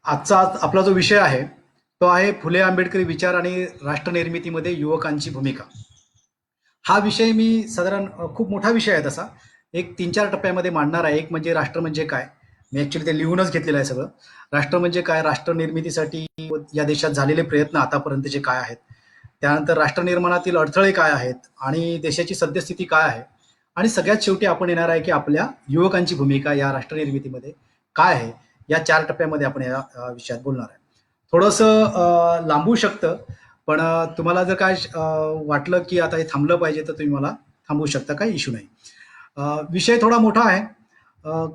आजचा आपला जो विषय आहे तो आहे फुले आंबेडकरी विचार आणि राष्ट्रनिर्मितीमध्ये युवकांची भूमिका. हा विषय मी साधारण खूप मोठा विषय आहे तसा. एक 3-4 टप्प्यामध्ये मांडणार आहे. एक म्हणजे राष्ट्र म्हणजे काय? मी ॲक्चुअली ते लिहूनच घेतलेलं आहे सगळं. राष्ट्र म्हणजे काय? राष्ट्र निर्मितीसाठी या देशात झालेले प्रयत्न आतापर्यंतचे काय आहेत? त्यानंतर राष्ट्र निर्माणातील अडथळे काय आहेत? आणि देशाची सद्यस्थिती काय आहे? आणि सगळ्यात शेवटी आपण येणार आहे की आपल्या युवकांची भूमिका या राष्ट्र निर्मितीमध्ये काय आहे? या 4 टप्प्यामध्ये आपण या विषयात बोलणार आहे. थोडंसं लांबू शकतं, पण तुम्हाला जर काय वाटलं की आता हे थांबलं पाहिजे तर तुम्ही मला थांबवू शकता, काही इश्यू नाही. विषय थोडा मोठा आहे.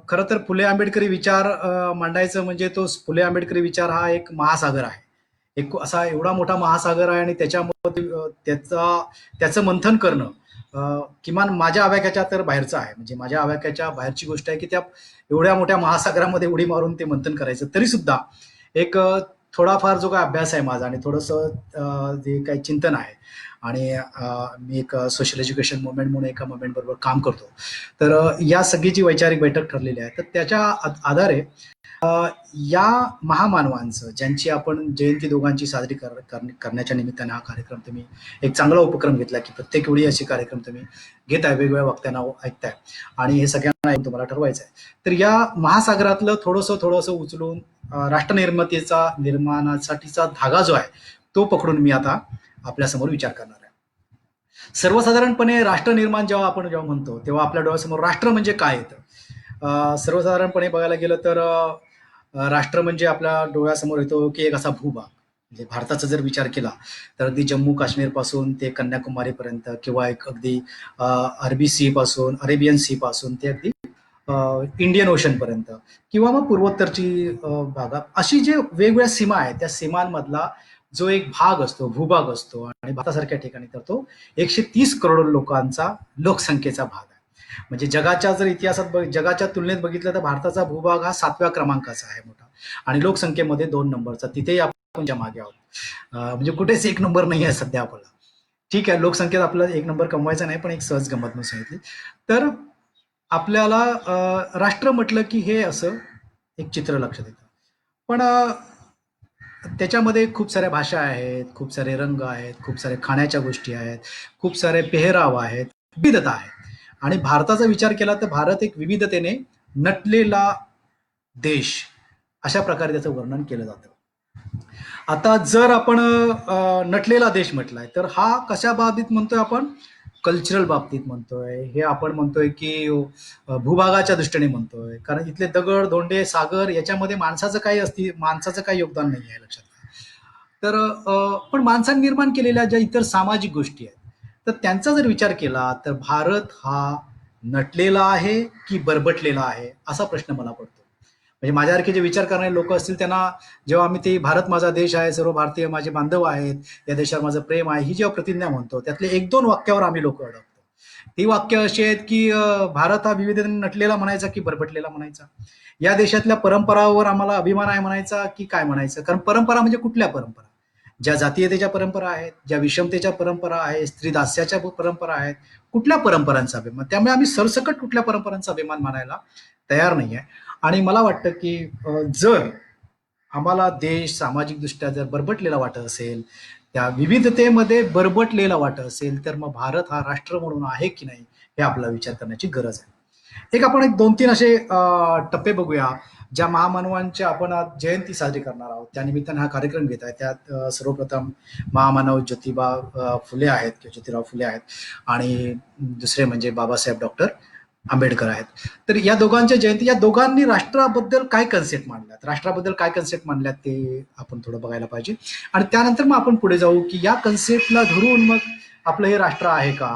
खरं तर फुले आंबेडकरी विचार मांडायचं म्हणजे तो फुले आंबेडकरी विचार हा एक महासागर आहे. एक असा एवढा मोठा महासागर आहे आणि त्याच्यामध्ये त्याचं मंथन करणं किमान माझ्या आवाक्याच्या तर बाहेरचं आहे. म्हणजे माझ्या आवाक्याच्या बाहेरची गोष्ट आहे की त्या एवढ्या मोठ्या महासागरामध्ये उडी मारून ते मंथन करायचं. तरी सुद्धा एक थोडाफार जो काही अभ्यास आहे माझा आणि थोडंसं जे काही चिंतन आहे आणि मी एक सोशल एज्युकेशन मुवमेंट म्हणून एका मुवमेंट बरोबर काम करतो. तर या सगळी जी वैचारिक बैठक ठरलेली आहे तर त्याच्या आधारे या महामानवांचं ज्यांची आपण जयंती दोघांची साजरी करण्याच्या निमित्ताने हा कार्यक्रम तुम्ही एक चांगला उपक्रम घेतला की प्रत्येक वेळी असे कार्यक्रम तुम्ही घेताय, वेगवेगळ्या वक्त्यांना ऐकताय आणि हे सगळ्यांना ऐकून तुम्हाला ठरवायचं आहे. तर या महासागरातलं थोडंसं थोडंसं उचलून राष्ट्रनिर्मितीचा निर्माणासाठीचा धागा जो आहे तो पकडून मी आता आपल्यासमोर विचार करणार आहे. सर्वसाधारणपणे राष्ट्र निर्माण जेव्हा म्हणतो तेव्हा आपल्या डोळ्यासमोर राष्ट्र म्हणजे काय येतं? सर्वसाधारणपणे बघायला गेलं तर राष्ट्र म्हणजे आपल्या डोळ्यासमोर येतो की एक असा भूभाग. म्हणजे भारताचा जर विचार केला तर अगदी जम्मू काश्मीर पासून ते कन्याकुमारी पर्यंत किंवा एक अगदी अरबी सी पासून अरेबियन सी पासून ते अगदी इंडियन ओशन पर्यंत किंवा मग पूर्वोत्तरची भागात अशी जे वेगवेगळ्या सीमा आहेत त्या सीमांमधला जो एक भाग असतो, भूभाग असतो आणि भारतासारख्या ठिकाणी तर तो 130 करोड लोकांचा लोकसंख्येचा भाग आहे. म्हणजे जगाच्या जर इतिहासात जगाच्या तुलनेत बघितलं तर भारताचा भूभाग हा 7व्या क्रमांकाचा आहे मोठा आणि लोकसंख्येमध्ये 2 नंबरचा. तिथेही आपण मागे आहोत. म्हणजे कुठेच 1 नंबर नाही आहे सध्या आपल्याला. ठीक आहे, लोकसंख्येत आपल्याला 1 नंबर कमवायचा नाही, पण एक सहज गंमत म्हणून सांगितली. तर आपल्याला राष्ट्र म्हटलं की हे असं एक चित्र लक्षात येतं. पण त्याच्यामध्ये खूप साऱ्या भाषा आहेत, खूप सारे रंग आहेत, खूप सारे खाण्याच्या गोष्टी आहेत, खूप सारे पेहराव आहेत, विविधता आहे. आणि भारताचा विचार केला तर भारत एक विविधतेने नटलेला देश अशा प्रकारे त्याचं वर्णन केलं जातं. आता जर आपण नटलेला देश म्हटलाय तर हा कशा बाबतीत म्हणतोय आपण? कल्चरल बाबतीत म्हणतोय, हे आपण म्हणतोय की भूभागाच्या दृष्टीने म्हणतोय, कारण इथले दगड धोंडे सागर याच्यामध्ये माणसाचं काही योगदान नाही आहे लक्षात घ्या. तर पण माणसाने निर्माण केलेल्या ज्या इतर सामाजिक गोष्टी आहेत तर त्यांचा जर विचार केला तर भारत हा नटलेला आहे की बरबटलेला आहे असा प्रश्न मला पडतो. म्हणजे माझ्यासारखे जे विचार करणारे लोक असतील त्यांना जेव्हा आम्ही ते भारत माझा देश आहे, सर्व भारतीय माझे बांधव आहेत, या देशावर माझं प्रेम आहे, ही जेव्हा प्रतिज्ञा म्हणतो त्यातले 1-2 वाक्यावर आम्ही लोक अडकतो. ती वाक्य अशी आहेत की भारत हा विविधतेने नटलेला म्हणायचा की बरबटलेला म्हणायचा? या देशातल्या परंपरावर आम्हाला अभिमान आहे म्हणायचा की काय म्हणायचं? कारण परंपरा म्हणजे कुठल्या परंपरा? ज्या जातीयतेच्या परंपरा आहेत, ज्या विषमतेच्या परंपरा आहेत, स्त्री दास्याच्या परंपरा आहेत, कुठल्या परंपरांचा अभिमान? त्यामुळे आम्ही सरसकट कुठल्या परंपरांचा अभिमान मानायला तयार नाही आहे. आणि मला वाटतं की जर आम्हाला देश सामाजिकदृष्ट्या जर बरबटलेला वाटत असेल, त्या विविधतेमध्ये बरबटलेला वाटत असेल, तर मग भारत हा राष्ट्र म्हणून आहे की नाही हे आपल्याला विचार करण्याची गरज आहे. आपण एक 2-3 असे टप्पे बघूया ज्या महामानवांच्या आपण आज जयंती साजरी करणार आहोत त्या निमित्ताने हा कार्यक्रम घेत आहे. त्यात सर्वप्रथम महामानव ज्योतिबा फुले आहेत किंवा ज्योतिराव फुले आहेत आणि दुसरे म्हणजे बाबासाहेब डॉक्टर आंबेडकर आहेत. तर या दोघांच्या जयंती, या दोघांनी राष्ट्राबद्दल काय कन्सेप्ट मांडल्यात, राष्ट्राबद्दल काय कन्सेप्ट मांडल्यात ते आपण थोडं बघायला पाहिजे. आणि त्यानंतर मग आपण पुढे जाऊ की या कन्सेप्टला धरून मग आपलं हे राष्ट्र आहे का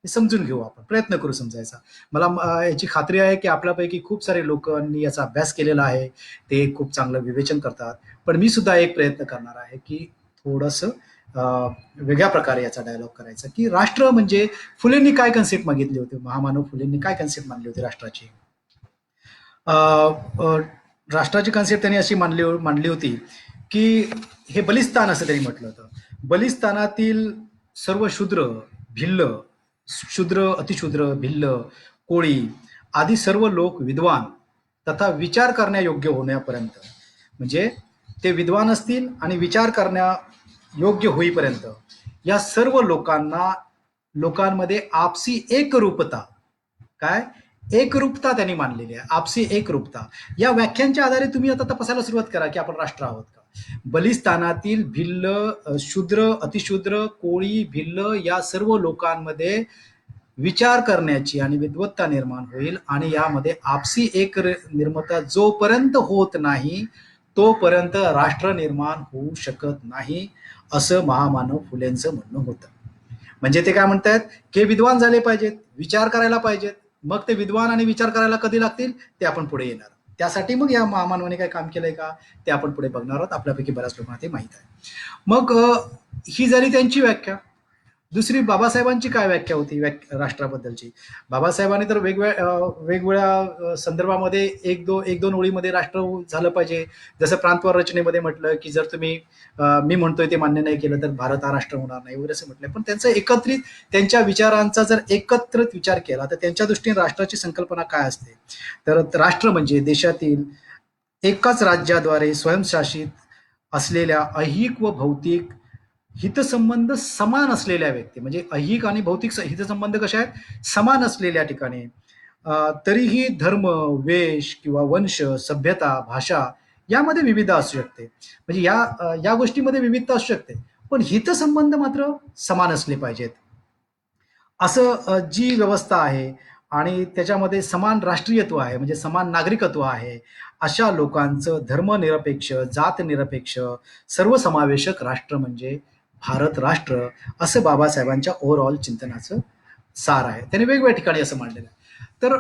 हे समजून घेऊ, आपण प्रयत्न करू समजायचा. मला याची खात्री आहे की आपल्यापैकी खूप सारे लोकांनी याचा अभ्यास केलेला आहे, ते खूप चांगलं विवेचन करतात. पण मी सुद्धा एक प्रयत्न करणार आहे की थोडंसं वेगळ्या प्रकारे याचा डायलॉग करायचा की राष्ट्र म्हणजे फुलेंनी काय कन्सेप्ट मागितली होती, महामानव फुलेंनी काय कन्सेप्ट मांडली होती राष्ट्राची. राष्ट्राची कन्सेप्ट त्यांनी अशी मांडली होती की हे बलिस्तान असं त्यांनी म्हटलं होतं. बलिस्तानातील सर्व शूद्र, भिल्ल, शूद्र, अतिशूद्र, भिल्ल, कोळी आदी सर्व लोक विद्वान तथा विचार करण्यायोग्य होण्यापर्यंत, म्हणजे ते विद्वान असतील आणि विचार करण्या योग्य होईपर्यंत या सर्व लोकांमध्ये आपसी एकरूपता, काय एकरूपता त्यांनी मानलेली आहे. आपसी एकरूपता या व्याख्यांच्या आधारे तुम्ही आता तपासायला सुरुवात करा की आपण राष्ट्र आहोत का. बलिस्तानातील भिल्ल, शूद्र, अतिशूद्र, कोळी, भिल्ल या सर्व लोकांमध्ये विचार करण्याची आणि विद्वत्ता निर्माण होईल आणि यामध्ये आपसी एक निर्मता जोपर्यंत होत नाही तोपर्यंत राष्ट्र निर्माण होऊ शकत नाही, असं महामानव फुलेंचं म्हणणं होतं. म्हणजे ते काय म्हणतात की विद्वान झाले पाहिजेत, विचार करायला पाहिजेत. मग ते विद्वान आणि विचार करायला कधी लागतील ते आपण पुढे येणार. त्यासाठी मग या महामानवाने काय काम केलंय का ते आपण पुढे बघणार आहोत. आपल्यापैकी बऱ्याच लोकांना ते माहीत आहे. मग ही झाली त्यांची व्याख्या. दुसरी बाबासाहेबांची काय व्याख्या होती राष्ट्राबद्दलची. बाबासाहेबांनी तर वेगवेगळ्या संदर्भामध्ये एक दोन ओळीमध्ये राष्ट्र झालं पाहिजे. जसं प्रांतवार रचनेमध्ये म्हटलं की जर तुम्ही मी म्हणतोय ते मान्य नाही केलं तर भारत हा राष्ट्र होणार नाही वगैरे असं म्हटलंय. पण त्यांचं एकत्रित त्यांच्या विचारांचा जर एकत्रित विचार केला तर त्यांच्या दृष्टीने राष्ट्राची संकल्पना काय असते, तर राष्ट्र म्हणजे देशातील एकाच राज्याद्वारे स्वयंशासित असलेल्या ऐहिक व भौतिक हितसंबंध समान असलेल्या व्यक्ती. म्हणजे ऐहिक आणि भौतिक हितसंबंध कशा आहेत, समान असलेल्या ठिकाणी तरीही धर्म, वेश किंवा वंश, सभ्यता, भाषा यामध्ये विविधता असू शकते. म्हणजे या गोष्टीमध्ये विविधता असू शकते पण हितसंबंध मात्र समान असले पाहिजेत, असं जी व्यवस्था आहे आणि त्याच्यामध्ये समान राष्ट्रीयत्व आहे म्हणजे समान नागरिकत्व आहे, अशा लोकांचं धर्मनिरपेक्ष, जातनिरपेक्ष, सर्वसमावेशक राष्ट्र म्हणजे भारत राष्ट्र, असं बाबासाहेबांच्या ओव्हरऑल चिंतनाचं सार आहे. त्याने वेगवेगळ्या ठिकाणी असं मांडलेलं आहे. तर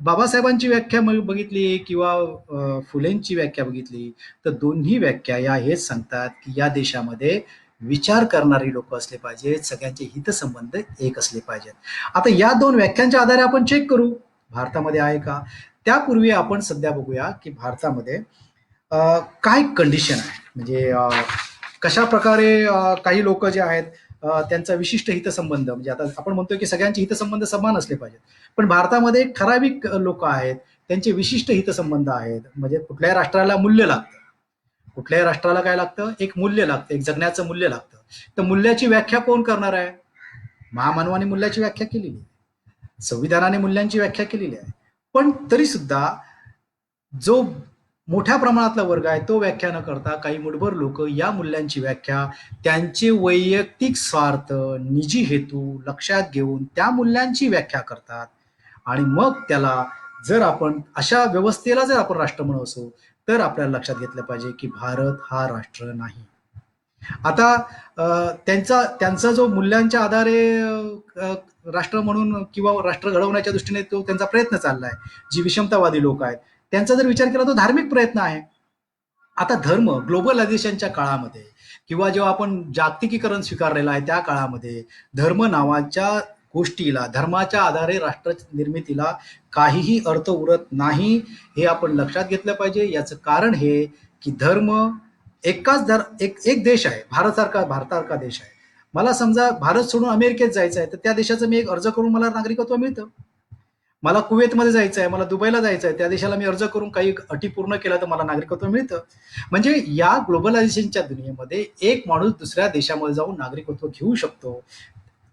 बाबासाहेबांची व्याख्या बघितली किंवा फुलेंची व्याख्या बघितली तर दोन्ही व्याख्या या हेच सांगतात की या देशामध्ये विचार करणारी लोक असले पाहिजेत, सगळ्यांचे हितसंबंध एक असले पाहिजेत. आता या दोन व्याख्यांच्या आधारे आपण चेक करू भारतामध्ये आहे का. त्यापूर्वी आपण सध्या बघूया की भारतामध्ये काय कंडिशन आहे. म्हणजे कशा प्रकारे काही लोक जे आहेत त्यांचा विशिष्ट हितसंबंध, म्हणजे आता आपण म्हणतोय की सगळ्यांचे हितसंबंध समान असले पाहिजेत, पण भारतामध्ये ठराविक लोक आहेत त्यांचे विशिष्ट हितसंबंध आहेत. म्हणजे कुठल्याही राष्ट्राला मूल्य लागतं, कुठल्याही राष्ट्राला काय लागतं, एक मूल्य लागतं, एक जगण्याचं मूल्य लागतं. तर मूल्याची व्याख्या कोण करणार आहे. महामानवाने मूल्याची व्याख्या केलेली आहे, संविधानाने मूल्यांची व्याख्या केलेली आहे. पण तरी सुद्धा जो मोठ्या प्रमाणातला वर्ग आहे तो व्याख्या न करता काही मुठभर लोक या मूल्यांची व्याख्या त्यांचे वैयक्तिक स्वार्थ, निजी हेतू लक्षात घेऊन त्या मूल्यांची व्याख्या करतात. आणि मग त्याला जर आपण अशा व्यवस्थेला जर आपण राष्ट्र म्हणू असू तर आपल्याला लक्षात घेतलं पाहिजे की भारत हा राष्ट्र नाही. आता त्यांचा जो मूल्यांच्या आधारे राष्ट्र म्हणून किंवा राष्ट्र घडवण्याच्या दृष्टीने तो त्यांचा प्रयत्न चाललाय, जी विषमतावादी लोक आहेत त्यांचा जर विचार केला तो धार्मिक प्रयत्न आहे. आता धर्म ग्लोबलायझेशनच्या काळामध्ये किंवा जेव्हा आपण जागतिकीकरण स्वीकारलेलं आहे त्या काळामध्ये धर्म नावाच्या गोष्टीला, धर्माच्या आधारे राष्ट्र निर्मितीला काहीही अर्थ उरत नाही, हे आपण लक्षात घेतलं पाहिजे. याचं कारण हे की धर्म एक देश आहे, भारतासारखा देश आहे. मला समजा भारत सोडून अमेरिकेत जायचं आहे तर त्या देशाचं मी एक अर्ज करून मला नागरिकत्व मिळतं. मला कुवेतमध्ये जायचं आहे, मला दुबईला जायचं आहे, त्या देशाला मी अर्ज करून काही अटी पूर्ण केला तर मला नागरिकत्व मिळतं. म्हणजे या ग्लोबलायझेशनच्या दुनियेमध्ये एक माणूस दुसऱ्या देशामध्ये जाऊन नागरिकत्व घेऊ शकतो.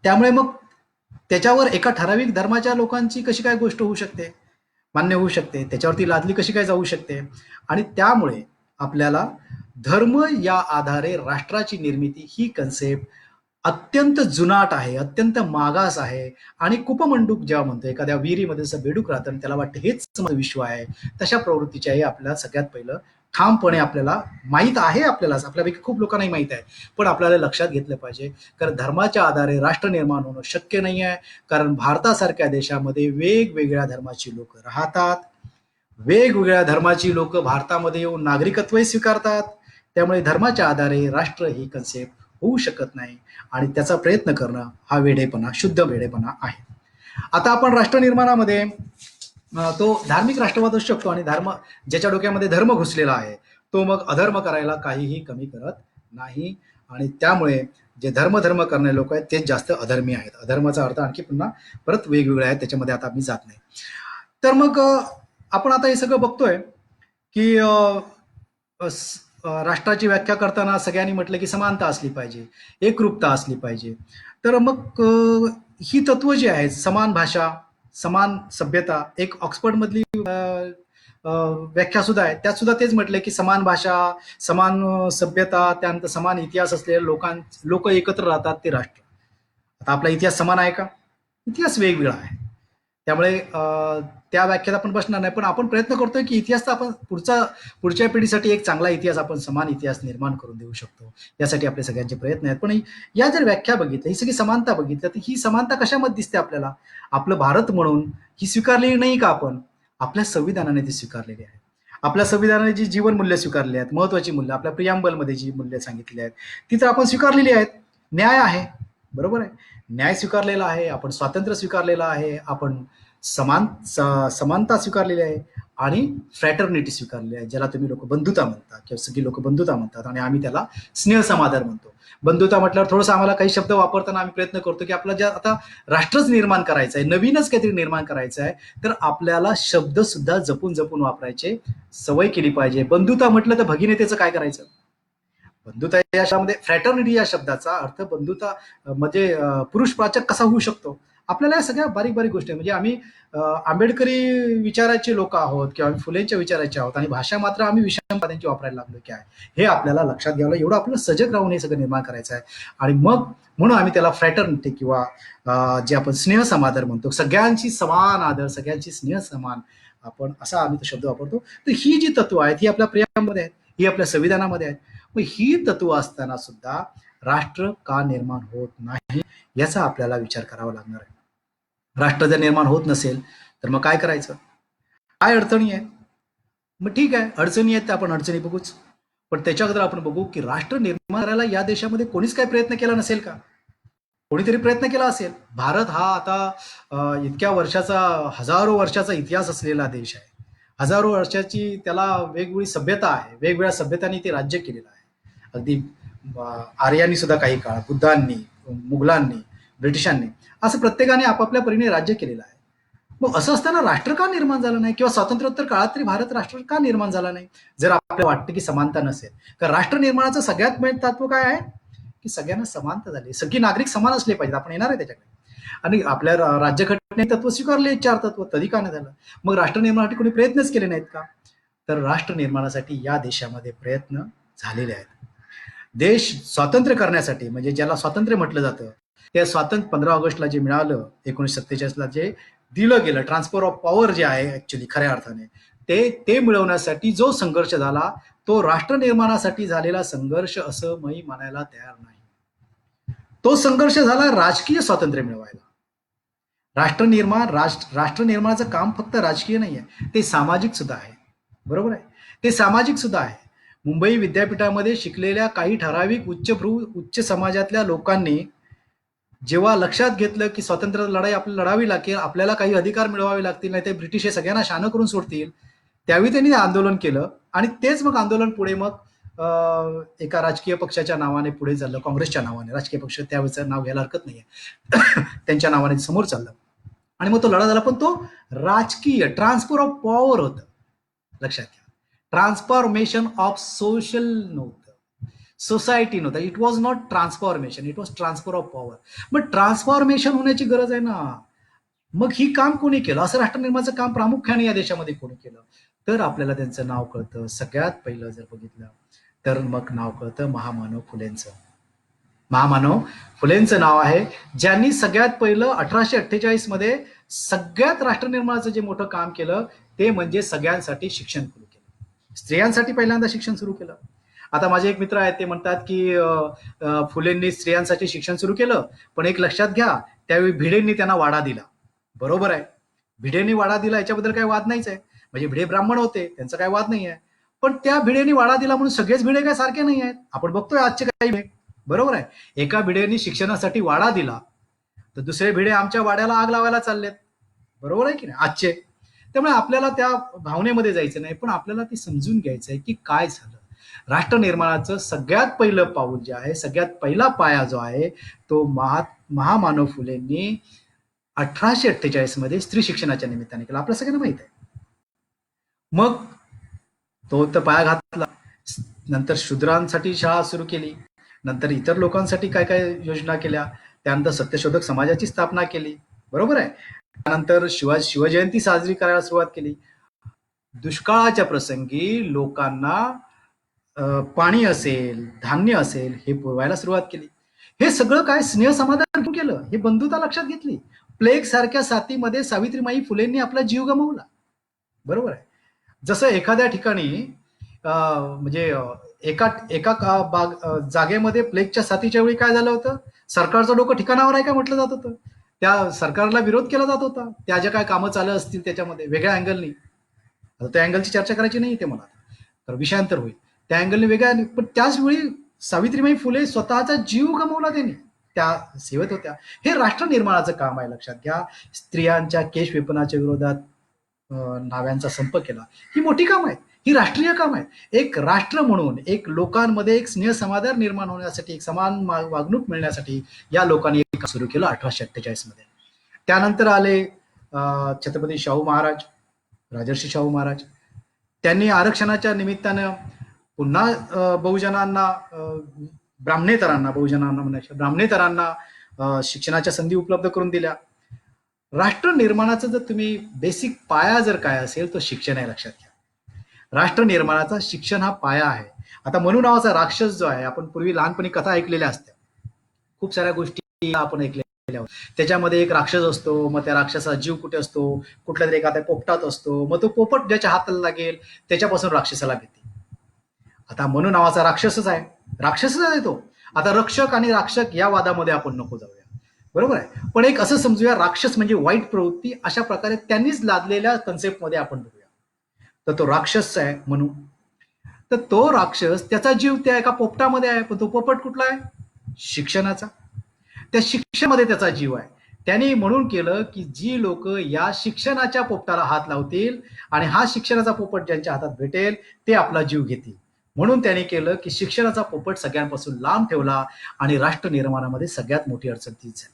त्यामुळे मग त्याच्यावर एका ठराविक धर्माच्या लोकांची कशी काय गोष्ट होऊ शकते, मान्य होऊ शकते, त्याच्यावरती लादली कशी काय जाऊ शकते. आणि त्यामुळे आपल्याला धर्म या आधारे राष्ट्राची निर्मिती ही कन्सेप्ट अत्यंत जुनाट आहे, अत्यंत मागास आहे. आणि कुपमंडूक जेव्हा म्हणतो, एखाद्या विहिरीमध्ये जसं बेडूक राहतं आणि त्याला वाटतं हेच विश्व आहे, तशा प्रवृत्तीच्याही आपल्याला सगळ्यात पहिलं ठामपणे आपल्याला माहीत आहे. आपल्यापैकी खूप लोकांनाही माहीत आहे, पण आपल्याला लक्षात घेतलं पाहिजे. कारण धर्माच्या आधारे राष्ट्र निर्माण होणं शक्य नाही आहे. कारण भारतासारख्या देशामध्ये वेगवेगळ्या धर्माची लोक राहतात, वेगवेगळ्या धर्माची लोक भारतामध्ये येऊन नागरिकत्वही स्वीकारतात. त्यामुळे धर्माच्या आधारे राष्ट्र ही कन्सेप्ट होऊ शकत नाही आणि त्याचा प्रयत्न करणं हा वेडेपणा, शुद्ध वेडेपणा आहे. आता आपण राष्ट्र निर्माणामध्ये तो धार्मिक राष्ट्रवाद असू शकतो आणि ज्याच्या डोक्यामध्ये धर्म घुसलेला आहे तो मग अधर्म करायला काहीही कमी करत नाही. आणि त्यामुळे जे धर्म करणारे लोक आहेत तेच जास्त अधर्मी आहेत. अधर्माचा अर्थ आणखी पुन्हा परत वेगवेगळा आहे, त्याच्यामध्ये आता मी जात नाही. तर मग आपण आता हे सगळं बघतोय की राष्ट्राची व्याख्या करताना सगळ्यांनी म्हटलं की समानता असली पाहिजे, एकरूपता असली पाहिजे. तर मग ही तत्व जी आहेत, समान भाषा, समान सभ्यता, एक ऑक्सफर्डमधली व्याख्या सुद्धा आहे. त्यात सुद्धा तेच म्हटलंय की समान भाषा, समान सभ्यता, त्यानंतर समान इतिहास असलेले लोक एकत्र राहतात ते राष्ट्र. आता आपला इतिहास समान आहे का? इतिहास वेगवेगळा आहे. त्यामुळे त्या व्याख्यात आपण बसणार नाही, पण आपण प्रयत्न करतोय की इतिहासचा आपण पुढच्या पिढीसाठी एक चांगला इतिहास, आपण समान इतिहास निर्माण करून देऊ शकतो. यासाठी आपले सगळ्यांचे प्रयत्न आहेत. पण या जर व्याख्या बघितल्या, ही सगळी समानता बघितल्या, तर ही समानता कशामध्ये दिसते आपल्याला? आपलं भारत म्हणून ही स्वीकारलेली नाही का आपण? आपल्या संविधानाने ती स्वीकारलेली आहे. आपल्या संविधानाने जी जीवन मूल्य स्वीकारली आहेत, महत्वाची मूल्य, आपल्या प्रियांबलमध्ये जी मूल्य सांगितली आहेत, ती तर आपण स्वीकारलेली आहेत. न्याय आहे, बरोबर आहे, न्याय स्वीकारलेला आहे, आपण स्वातंत्र्य स्वीकारलेलं आहे, आपण समानता स्वीकारलेली आहे, आणि फ्रॅटर्निटी स्वीकारलेली आहे, ज्याला तुम्ही लोक बंधुता म्हणता, किंवा सगळी लोक बंधुता म्हणतात, आणि आम्ही त्याला स्नेह समाधार म्हणतो. बंधुता म्हटल्यावर थोडंसं आम्हाला काही शब्द वापरताना आम्ही प्रयत्न करतो की आपला ज्या आता राष्ट्रच निर्माण करायचं आहे, नवीनच काहीतरी निर्माण करायचं आहे, तर आपल्याला शब्द सुद्धा जपून जपून वापरायचे सवय केली पाहिजे. बंधुता म्हटलं तर भगिनीतेचं काय करायचं? बंधुता या शब्दामध्ये, फ्रॅटर्निटी या शब्दाचा अर्थ बंधुता म्हणजे पुरुषवाचक कसा होऊ शकतो? आपल्याला या सगळ्या बारीक बारीक गोष्टी, म्हणजे आम्ही आंबेडकरी विचाराचे लोक आहोत, किंवा आम्ही फुलेंच्या विचाराचे आहोत, आणि भाषा मात्र आम्ही विषमतांची वापरायला लागलो की आहे, हे आपल्याला लक्षात घ्यावं. एवढं आपल्याला सजग राहून हे सगळं निर्माण करायचं आहे. आणि मग म्हणून आम्ही त्याला फ्रॅटर्निटी, किंवा जे आपण स्नेह समाधार म्हणतो, सगळ्यांची समान आदर, सगळ्यांची स्नेह समान, आपण असा आम्ही तो शब्द वापरतो. तर ही जी तत्व आहेत, ही आपल्या प्रियांमध्ये आहेत, ही आपल्या संविधानामध्ये आहेत. मग ही तत्व असताना सुद्धा राष्ट्र का निर्माण होत नाही, याचा आपल्याला विचार करावा लागणार आहे. राष्ट्र जर निर्माण होत नसेल तर मग काय करायचं? काय अडचणी आहे? मग ठीक आहे, अडचणी आहेत, आपण अडचणी बघूच, पण त्याच्या अगोदर आपण बघू की राष्ट्र निर्माण करायला या देशामध्ये कोणीच काही प्रयत्न केला नसेल का? कोणीतरी प्रयत्न केला असेल. भारत हा आता इतक्या वर्षाचा, हजारो वर्षाचा इतिहास असलेला देश आहे. हजारो वर्षाची त्याला वेगवेगळी सभ्यता आहे, वेगवेगळ्या सभ्यतांनी ते राज्य केलेलं आहे. अगदी आर्यांनी सुद्धा काही काळ, बुद्धांनी, मुघलांनी, ब्रिटिशांनी, असं प्रत्येकाने आपापल्या परीने राज्य केलेलं आहे. मग असं असताना राष्ट्र का निर्माण झालं नाही, किंवा स्वातंत्र्योत्तर काळात तरी भारत राष्ट्र का निर्माण झाला नाही, जर आपल्याला वाटतं की समानता नसेल? कारण राष्ट्र निर्माणाचं सगळ्यात मेन तत्व काय आहे? की सगळ्यांना समानता झाली, सगळी नागरिक समान असले पाहिजेत. आपण येणार आहे त्याच्याकडे. आणि आपल्या राज्यघटने तत्व स्वीकारले, 4 तत्व, तरी का नाही झालं? मग राष्ट्र निर्माणासाठी कोणी प्रयत्नच केले नाहीत का? तर राष्ट्र निर्माणासाठी या देशामध्ये प्रयत्न झालेले आहेत. देश स्वातंत्र्य करण्यासाठी, म्हणजे ज्याला स्वातंत्र्य म्हटलं जातं, त्या स्वातंत्र्य 15 ऑगस्टला जे मिळालं, 1947ला जे दिलं गेलं, ट्रान्सफर ऑफ पॉवर जे आहे ऍक्च्युली खऱ्या अर्थाने, ते मिळवण्यासाठी जो संघर्ष झाला, तो राष्ट्र निर्माणासाठी झालेला संघर्ष असं मी मानायला तयार नाही. तो संघर्ष झाला राजकीय स्वातंत्र्य मिळवायला. राष्ट्र निर्माणाचं काम फक्त राजकीय नाही आहे, ते सामाजिक सुद्धा आहे. बरोबर आहे, ते सामाजिक सुद्धा आहे. मुंबई विद्यापीठामध्ये शिकलेल्या काही ठराविक उच्च समाजातल्या लोकांनी जेव्हा लक्षात घेतलं की स्वातंत्र्य लढाई आपल्याला लढावी लागेल, आपल्याला काही अधिकार मिळवावे लागतील, नाही ते ब्रिटिश हे सगळ्यांना शानं करून सोडतील, त्यावेळी त्यांनी आंदोलन केलं. आणि तेच मग आंदोलन पुढे मग एका राजकीय पक्षाच्या नावाने पुढे चाललं, काँग्रेसच्या नावाने. राजकीय पक्ष त्यावेळेचं नाव घ्यायला हरकत नाहीये. त्यांच्या नावाने समोर चाललं, आणि मग तो लढा झाला, पण तो राजकीय ट्रान्सफर ऑफ पॉवर होतं. लक्षात घ्या, ट्रान्सफॉर्मेशन ऑफ सोशल नव्हतं, सोसायटी नव्हतं. It was not transformation, it was transfer of power. मग ट्रान्सफॉर्मेशन होण्याची गरज आहे ना, मग ही काम कोणी केलं? असं राष्ट्र निर्माणाचं काम प्रामुख्याने या देशामध्ये कोणी केलं? तर आपल्याला त्यांचं नाव कळतं. सगळ्यात पहिलं जर बघितलं तर मग नाव कळतं महामानव फुलेंचं. महामानव फुलेंचं नाव आहे, ज्यांनी सगळ्यात पहिलं 1848 मध्ये सगळ्यात राष्ट्र निर्माणाचं जे मोठं काम केलं, ते म्हणजे सगळ्यांसाठी शिक्षण सुरू केलं. स्त्रियांसाठी पहिल्यांदा शिक्षण सुरू केलं. आता माझे एक मित्र आहेत, ते म्हणतात की फुलेंनी स्त्रियांसाठी शिक्षण सुरू केलं, पण एक लक्षात घ्या, त्यावेळी भिडेंनी त्यांना वाडा दिला. बरोबर आहे, भिडेंनी वाडा दिला, याच्याबद्दल काही वाद नाहीच आहे. म्हणजे भिडे ब्राह्मण होते, त्यांचा काही वाद नाही आहे. पण त्या भिडेंनी वाडा दिला म्हणून सगळेच भिडे काय सारखे नाही आहेत. आपण बघतोय आजचे काही भिडे, बरोबर आहे, एका भिडेंनी शिक्षणासाठी वाडा दिला, तर दुसरे भिडे आमच्या वाड्याला आग लावायला चाललेत. बरोबर आहे की नाही आजचे? त्यामुळे आपल्याला त्या भावनेमध्ये जायचं नाही, पण आपल्याला ते समजून घ्यायचं आहे की काय झालं. राष्ट्र निर्माणाचं सगळ्यात पहिलं पाऊल जे आहे, सगळ्यात पहिला पाया जो आहे, तो महामानव फुलेंनी 1848 मध्ये स्त्री शिक्षणाच्या निमित्ताने केला. आपल्या सगळ्यांना माहित आहे. मग तो तर पाया घातला, नंतर शूद्रांसाठी शाळा सुरू केली. नंतर इतर लोकांसाठी काय काय योजना केल्या. त्यानंतर सत्यशोधक समाजाची स्थापना केली. बरोबर आहे. त्यानंतर शिवजयंती साजरी करायला सुरुवात केली. दुष्काळाच्या प्रसंगी लोकांना पाणी असेल, धान्य असेल हे पुरवायला सुरुवात केली. हे सगळं काय स्नेह समाधान केलं, हे बंधुता लक्षात घेतली. प्लेग सारख्या साथीमध्ये सावित्रीमाई फुलेंनी आपला जीव गमावला. बरोबर आहे. जसं एखाद्या ठिकाणी म्हणजे एका एका जागेमध्ये प्लेगच्या साथीच्या वेळी काय झालं होतं, सरकारचं डोकं ठिकाणावर आहे काय म्हटलं जात होतं. त्या सरकारला विरोध केला जात होता. त्या ज्या काय कामं चालू असतील त्याच्यामध्ये वेगळ्या अँगलनी, आता त्या अँगलची चर्चा करायची नाही ते मला, तर विषयांतर होईल. त्या अँगलने वेगळ्या, पण त्याच वेळी सावित्रीबाई फुले स्वतःचा जीव गमावला त्यांनी, त्या सेवत होत्या. हे राष्ट्र निर्माणाचं काम आहे, लक्षात घ्या. स्त्रियांच्या केश वेपनाच्या विरोधात नाव्यांचा संप केला. ही मोठी काम आहेत, ही राष्ट्रीय काम आहेत. एक राष्ट्र म्हणून, एक लोकांमध्ये एक स्नेह समाधान निर्माण होण्यासाठी, एक समान वागणूक मिळण्यासाठी या लोकांनी एक सुरू केलं 1848 मध्ये. त्यानंतर आले छत्रपती शाहू महाराज, राजर्षी शाहू महाराज. त्यांनी आरक्षणाच्या निमित्तानं पुन्हा बहुजनांना, ब्राह्मणेतरांना शिक्षणाच्या संधी उपलब्ध करून दिल्या. राष्ट्र निर्माणाचा जर तुम्ही बेसिक पाया जर काय असेल तर शिक्षण आहे, लक्षात घ्या. राष्ट्र निर्माणाचा शिक्षण हा पाया आहे. आता म्हणू नावाचा राक्षस जो आहे, आपण पूर्वी लहानपणी कथा ऐकलेल्या असत्या, खूप साऱ्या गोष्टी आपण ऐकलेल्या. त्याच्यामध्ये एक राक्षस असतो, मग त्या राक्षसाचा जीव कुठे असतो, कुठल्या तरी एखाद्या पोपटात असतो, मग तो पोपट ज्याच्या हाताला लागेल त्याच्यापासून राक्षसाला भीती. आता म्हणू नावाचा राक्षसच आहे, राक्षसच आहे तो. आता रक्षक आणि राक्षक या वादामध्ये आपण नको जाऊया, बरोबर आहे. पण एक असं समजूया, राक्षस म्हणजे वाईट प्रवृत्ती, अशा प्रकारे त्यांनीच लादलेल्या कन्सेप्टमध्ये आपण बघूया. तर तो राक्षस आहे म्हणून, तर तो राक्षस त्याचा जीव त्या एका पोपटामध्ये आहे, पण तो पोपट कुठला आहे, शिक्षणाचा. त्या शिक्षणामध्ये त्याचा जीव आहे. त्यांनी म्हणून केलं की जी लोक या शिक्षणाच्या पोपटाला हात लावतील आणि हा शिक्षणाचा पोपट ज्यांच्या हातात भेटेल ते आपला जीव घेतील. म्हणून त्यांनी केलं की शिक्षणाचा पोपट सगळ्यांपासून लांब ठेवला आणि राष्ट्र निर्माणामध्ये सगळ्यात मोठी अडचण तीच झाली.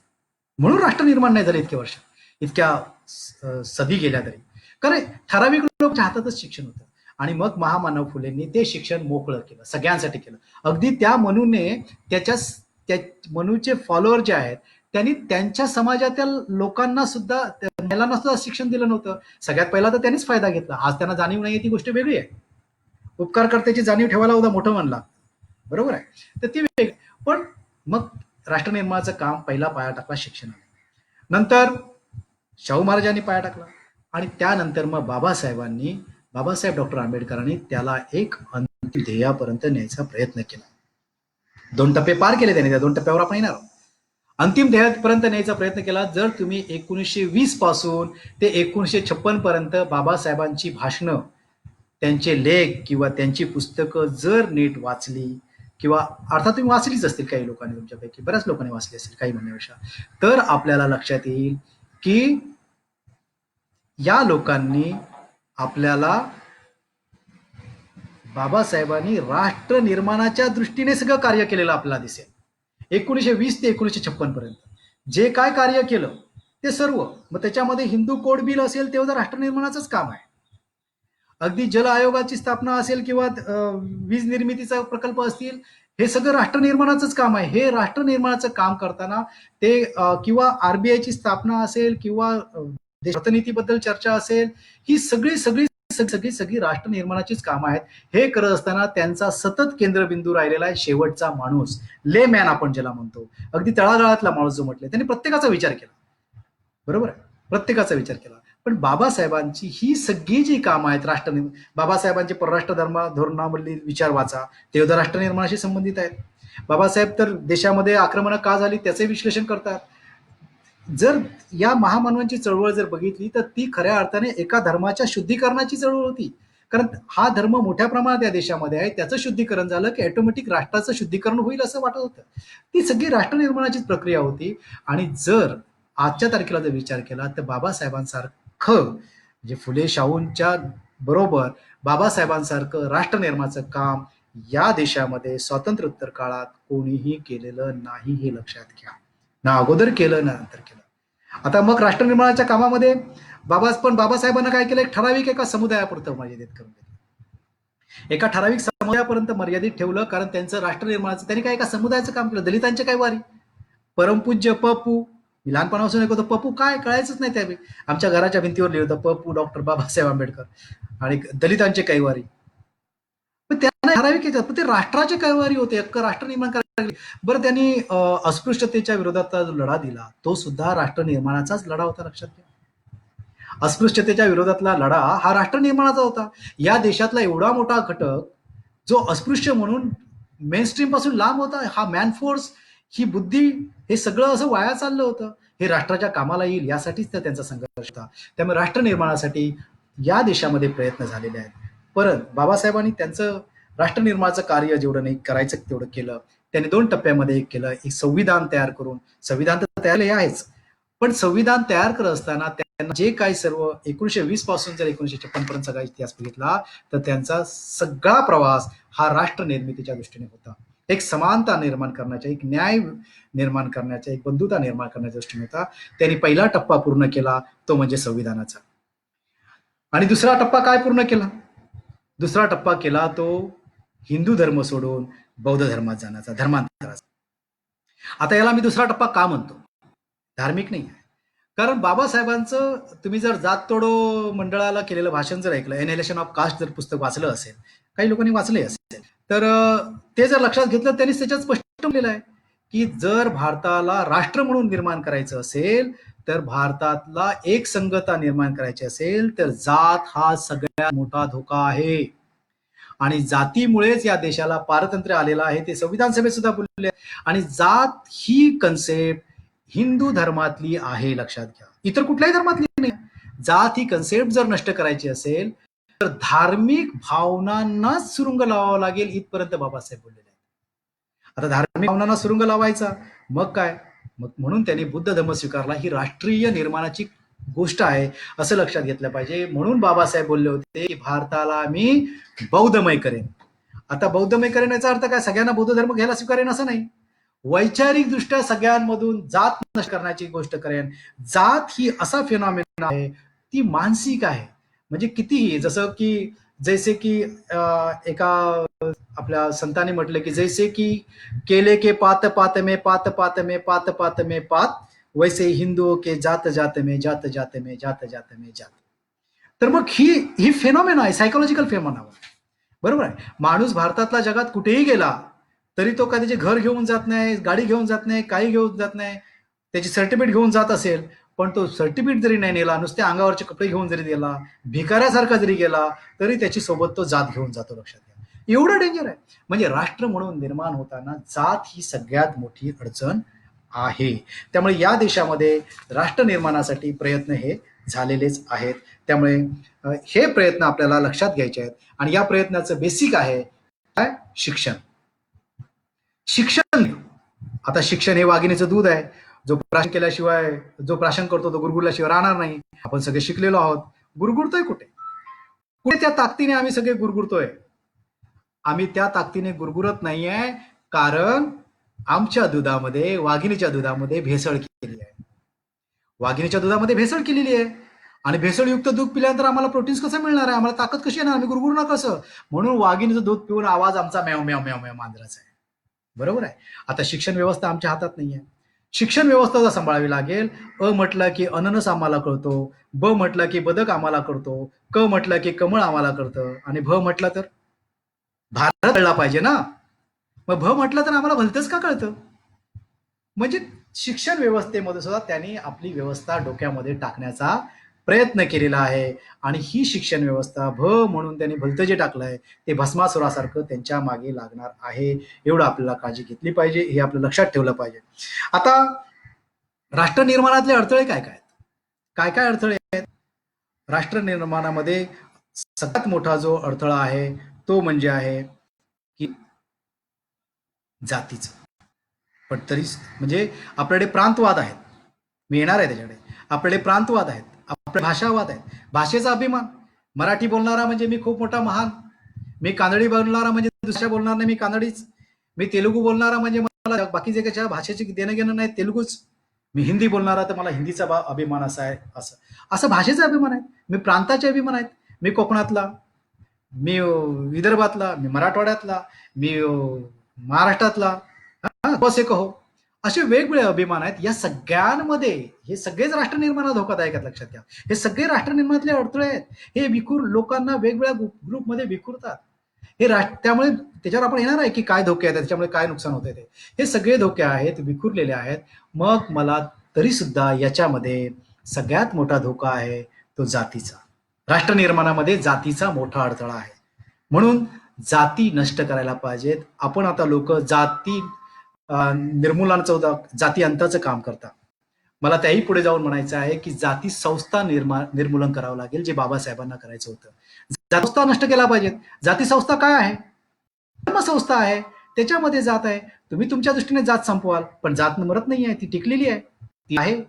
म्हणून राष्ट्र निर्माण नाही झालं इतक्या वर्ष, इतक्या सदी गेल्या तरी, कारण ठराविक लोकांच्या हातातच शिक्षण होतं. आणि मग महामानव फुलेंनी ते शिक्षण मोकळं केलं, सगळ्यांसाठी केलं. अगदी त्या मनूने त्या मनूचे फॉलोअर जे आहेत त्यांनी त्यांच्या समाजातील लोकांना सुद्धा, महिलांना सुद्धा शिक्षण दिलं नव्हतं. सगळ्यात पहिला तर त्यांनीच फायदा घेतला. आज त्यांना जाणीव नाही ती गोष्ट वेगळी आहे. उपकारकर्त्याची जाणीव ठेवायला होता मोठं म्हणला, बरोबर आहे, तर ती वेगळी. पण मग राष्ट्र निर्माणाचं काम पहिला पाया टाकला शिक्षणाने, नंतर शाहू महाराजांनी पाया टाकला, आणि त्यानंतर मग बाबासाहेब डॉक्टर आंबेडकरांनी त्याला एक अंतिम ध्येयापर्यंत न्यायचा प्रयत्न केला. 2 टप्पे पार केले त्यांनी, त्या 2 टप्प्यावर आपण येणार आहोत. अंतिम ध्येयापर्यंत न्यायचा प्रयत्न केला. जर तुम्ही 1920 पासून ते 1956 पर्यंत बाबासाहेबांची भाषणं, त्यांचे लेख किंवा त्यांची पुस्तकं जर नीट वाचली, किंवा अर्थात तुम्ही वाचलीच असतील, काही लोकांनी, तुमच्यापैकी बऱ्याच लोकांनी वाचली असेल काही म्हणण्यापेक्षा, तर आपल्याला लक्षात येईल की या लोकांनी आपल्याला, बाबासाहेबांनी राष्ट्र निर्माणाच्या दृष्टीने सगळं कार्य केलेलं आपल्याला दिसेल. 1920 ते 1956 पर्यंत जे काय कार्य केलं ते सर्व, मग त्याच्यामध्ये हिंदू कोड बिल असेल तेव्हा राष्ट्र निर्माणाचंच काम आहे. अगदी जल आयोगाची स्थापना असेल किंवा वीज निर्मितीचा प्रकल्प असतील, हे सगळं राष्ट्र निर्माणाचंच काम आहे. हे राष्ट्र निर्माणाचं काम करताना ते किंवा आरबीआयची स्थापना असेल किंवा अर्थनीतीबद्दल चर्चा असेल, ही सगळी सगळी सगळी सगळी राष्ट्र निर्माणाचीच कामं आहेत. हे करत असताना त्यांचा सतत केंद्रबिंदू राहिलेला आहे शेवटचा माणूस, ले मॅन आपण ज्याला म्हणतो, अगदी तळागाळातला माणूस जो म्हटले, त्यांनी प्रत्येकाचा विचार केला, बरोबर आहे, प्रत्येकाचा विचार केला. पण बाबासाहेबांची ही सगळी जी कामं आहेत बाबासाहेबांचे परराष्ट्र धोरणामधली विचार वाचा, ते राष्ट्र निर्माणाशी संबंधित आहेत. बाबासाहेब तर देशामध्ये आक्रमणं का झाली त्याचे विश्लेषण करतात. जर या महामानवांची चळवळ जर बघितली तर ती खऱ्या अर्थाने एका धर्माच्या शुद्धीकरणाची चळवळ होती. कारण हा धर्म मोठ्या प्रमाणात या देशामध्ये आहे, त्याचं शुद्धीकरण झालं की ऑटोमॅटिक राष्ट्राचं शुद्धीकरण होईल असं वाटत होतं. ती सगळी राष्ट्र निर्माणाचीच प्रक्रिया होती. आणि जर आजच्या तारखेला जर विचार केला तर बाबासाहेबांसारखं, म्हणजे फुले शाहूंच्या बरोबर बाबासाहेबांसारखं राष्ट्र निर्माणाचं काम या देशामध्ये स्वातंत्र्योत्तर काळात कोणीही केलेलं नाही, हे लक्षात घ्या. ना अगोदर केलं ना नंतर केलं. आता मग राष्ट्र निर्माणाच्या कामामध्ये बाबासाहेबांना काय केलं, एक ठराविक एका समुदायापुरतं मर्यादित करून दिलं. एका ठराविक समुदायापर्यंत मर्यादित ठेवलं, कारण त्यांचं राष्ट्र निर्माणाचं त्यांनी काय एका समुदायाचं काम केलं. दलितांचे काय वारी, परमपूज्य पपू. मी लहानपणापासून ऐकतो पपू काय कळायचंच नाही त्यावेळी. आमच्या घराच्या भिंतीवर लिहिलं होतं पपू डॉक्टर बाबासाहेब आंबेडकर. आणि दलितांचे कैवारी. पण त्यांना ठराविक याच्यात पण ते राष्ट्राचे कैवारी होते, अख्ख राष्ट्र निर्माण करायला लागले. बरं, त्यांनी अस्पृश्यतेच्या विरोधात जो लढा दिला तो सुद्धा राष्ट्र निर्माणाचाच लढा होता, लक्षात घ्या. अस्पृश्यतेच्या विरोधातला लढा हा राष्ट्र निर्माणाचा होता. या देशातला एवढा मोठा घटक जो अस्पृश्य म्हणून मेनस्ट्रीम पासून लांब होता, हा मॅनफोर्स, ही बुद्धी, हे सगळं असं वाया चाललं होतं. हे राष्ट्राच्या कामाला येईल यासाठीच तर त्यांचा संघर्ष होता. त्यामुळे राष्ट्र निर्माणासाठी या देशामध्ये प्रयत्न झालेले आहेत. परत बाबासाहेबांनी त्यांचं राष्ट्र निर्माणाचं कार्य जेवढं नाही करायचं तेवढं केलं. त्यांनी 2 टप्प्यामध्ये एक केलं, एक संविधान तयार करून. संविधान तर तयार आहेच, पण संविधान तयार करत असताना त्यांना जे काही सर्व 1920 पासून जर 1956 पर्यंत सगळा इतिहास बघितला तर त्यांचा सगळा प्रवास हा राष्ट्र निर्मितीच्या दृष्टीने होता. एक समानता निर्माण करण्याच्या, एक न्याय निर्माण करण्याच्या, एक बंधुता निर्माण करण्याच्या दृष्टीने होता. त्यांनी पहिला टप्पा पूर्ण केला तो म्हणजे संविधानाचा. आणि दुसरा टप्पा काय पूर्ण केला? दुसरा टप्पा केला तो हिंदू धर्म सोडून बौद्ध धर्मात जाण्याचा, धर्मांतराचा. आता याला मी दुसरा टप्पा का म्हणतो? धार्मिक नाही आहे, कारण बाबासाहेबांचं तुम्ही जर जात तोडो मंडळाला केलेलं भाषण जर ऐकलं, एनएलेशन ऑफ कास्ट जर पुस्तक वाचलं असेल, काही लोकांनी वाचले असेल, तर ते जर लक्षात घेतलं त्यांनी त्याच्यात स्पष्ट केलं आहे की जर भारताला राष्ट्र म्हणून निर्माण करायचं असेल, तर भारतातला एक संगता निर्माण करायची असेल तर जात हा सगळ्यात मोठा धोका आहे. आणि जातीमुळेच या देशाला पारतंत्र्य आलेलं आहे, ते संविधान सभेत सुद्धा बोलले. आणि जात ही कन्सेप्ट हिंदू धर्मातली आहे, लक्षात घ्या, इतर कुठल्याही धर्मातली नाही. जात ही कन्सेप्ट जर नष्ट करायची असेल तर धार्मिक भावनांनाच सुरुंग लावावा लागेल, इथपर्यंत बाबासाहेब बोललेले आहेत. आता धार्मिक भावनांना सुरुंग लावायचा मग काय, मग म्हणून त्यांनी बुद्ध धर्म स्वीकारला. ही राष्ट्रीय निर्माणाची गोष्ट आहे असं लक्षात घेतलं पाहिजे. म्हणून बाबासाहेब बोलले होते की भारताला मी बौद्धमय करेन. आता बौद्धमय करेन याचा अर्थ काय, सगळ्यांना बौद्ध धर्म घ्यायला स्वीकारेन असं नाही. वैचारिक दृष्ट्या सगळ्यांमधून जात नष्ट करण्याची गोष्ट करेन. जात ही असा फिनॉमिना आहे, ती मानसिक आहे. म्हणजे कितीही, जसं की जैसे की एका आपल्या संतांनी म्हटलं की जैसे की केले के पात पात में पात पात में पात पात में पात, वैसे हिंदुओं के जात जात में जात जात में जात जात में जात. तर मग ही फेनॉमेना आहे, सायकोलॉजिकल फेनॉमेना. बरोबर आहे. माणूस भारतातला जगात कुठेही गेला तरी तो कधीचे घर घेऊन जात नाही, गाडी घेऊन जात नाही, काही घेऊन जात नाही, त्याची सर्टिफिकेट घेऊन जात असेल, पण तो सर्टिफिकेट जरी नाही नेला, नुसते अंगावरचे कपडे घेऊन जरी गेला, भिकाऱ्यासारखा जरी गेला, तरी त्याची सोबत तो जात घेऊन जातो, लक्षात घ्या. एवढं डेंजर आहे. म्हणजे राष्ट्र म्हणून निर्माण होताना जात ही सगळ्यात मोठी अडचण आहे. त्यामुळे या देशामध्ये राष्ट्र निर्माणासाठी प्रयत्न हे झालेलेच आहेत. त्यामुळे हे प्रयत्न आपल्याला लक्षात घ्यायचे आहेत. आणि या प्रयत्नाचं बेसिक आहे काय, शिक्षण. शिक्षण. आता शिक्षण हे वाघिणीचं दूध आहे. जो प्राशन केल्याशिवाय, जो प्राशन करतो तो गुरगुरल्याशिवाय राहणार नाही. आपण सगळे शिकलेलो आहोत, गुरगुरतोय कुठे कुठे त्या ताकदीने आम्ही सगळे गुरगुरतोय. आम्ही त्या ताकदीने गुरगुरत नाहीये, कारण आमच्या दुधामध्ये, वाघिणीच्या दुधामध्ये भेसळ केली आहे. वाघिणीच्या दुधामध्ये भेसळ केलेली आहे. आणि भेसळयुक्त दूध पिल्यानंतर आम्हाला प्रोटीन्स कसं मिळणार आहे, आम्हाला ताकद कशी येणार, आम्ही गुरगुरणार कसं? म्हणून वाघिणीचं दूध पिऊन आवाज आमचा म्याव म्याव म्याव म्याव मांजराचा आहे. बरोबर आहे. आता शिक्षण व्यवस्था आमच्या हातात नाहीये. शिक्षण व्यवस्था सांभाळावी लागेल. अ म्हटलं की अननस आम्हाला कळतो, ब म्हटलं की बदक आम्हाला कळतो, क म्हटलं की कमळ आम्हाला कळतं, आणि भ म्हटलं तर भारत कळला पाहिजे ना. मग भ म्हटलं तर आम्हाला भलतंच का कळतं? म्हणजे शिक्षण व्यवस्थेमध्ये सुद्धा त्यांनी आपली व्यवस्था डोक्यामध्ये टाकण्याचा प्रयत्न केलेला आहे. आणि ही शिक्षण व्यवस्था भ म्हणून त्यांनी भलतं जे टाकलंय ते भस्मासुरासारखं त्यांच्या मागे लागणार आहे. एवढं आपल्याला काळजी घेतली पाहिजे, हे आपलं लक्षात ठेवलं पाहिजे. आता राष्ट्र निर्माणातले अडथळे काय काय आहेत? काय काय अडथळे आहेत राष्ट्र निर्माणामध्ये? सगळ्यात मोठा जो अडथळा आहे तो म्हणजे आहे की जातीचं. पण तरी म्हणजे आपल्याकडे प्रांतवाद आहेत, मी येणार आहे त्याच्याकडे. आपल्याकडे प्रांतवाद आहेत, आपले भाषावाद आहेत. भाषेचा अभिमान, मराठी बोलणारा म्हणजे मी खूप मोठा महान, मी कानडी बोलणारा म्हणजे दुसऱ्या बोलणार नाही, मी कानडीच. मी तेलुगू बोलणारा म्हणजे मला बाकीचे कशा भाषेची देणं घेणं नाही, तेलुगूच. मी हिंदी बोलणारा तर मला हिंदीचा अभिमान असा आहे. असं असं भाषेचा अभिमान आहे, मी प्रांताचे अभिमान आहेत, मी कोकणातला, मी विदर्भातला, मी मराठवाड्यातला, मी महाराष्ट्रातला, बस एक हो. असे वेगवेगळे अभिमान आहेत. या सगळ्यांमध्ये हे सगळेच राष्ट्रनिर्माणाला धोकादायक आहेत, लक्षात घ्या. हे सगळे राष्ट्रनिर्माणातले अडथळे आहेत. हे विखूर लोकांना वेगवेगळ्या ग्रुपमध्ये विखुरतात. हे त्यामुळे त्याच्यावर आपण येणार आहे की काय धोके आहेत, त्याच्यामुळे काय नुकसान होते ते. हे सगळे धोके आहेत, विखुरलेले आहेत. मग मला तरी सुद्धा याच्यामध्ये सगळ्यात मोठा धोका आहे तो जातीचा. राष्ट्रनिर्माणामध्ये जातीचा मोठा अडथळा आहे. म्हणून जाती नष्ट करायला पाहिजेत. आपण आता लोक जाती निर्मूलनाचं, जाती अंताचं काम करतात. मला त्याही पुढे जाऊन म्हणायचं आहे की जाती संस्था निर्मूलन करावं लागेल, जे बाबासाहेबांना करायचं होतं. संस्था नष्ट केला पाहिजेत. जाती संस्था काय आहे? धर्मसंस्था आहे, त्याच्यामध्ये जात आहे. तुम्ही तुमच्या दृष्टीने जात संपवाल, पण जात मरत नाही आहे, ती टिकलेली आहे, ती आहे.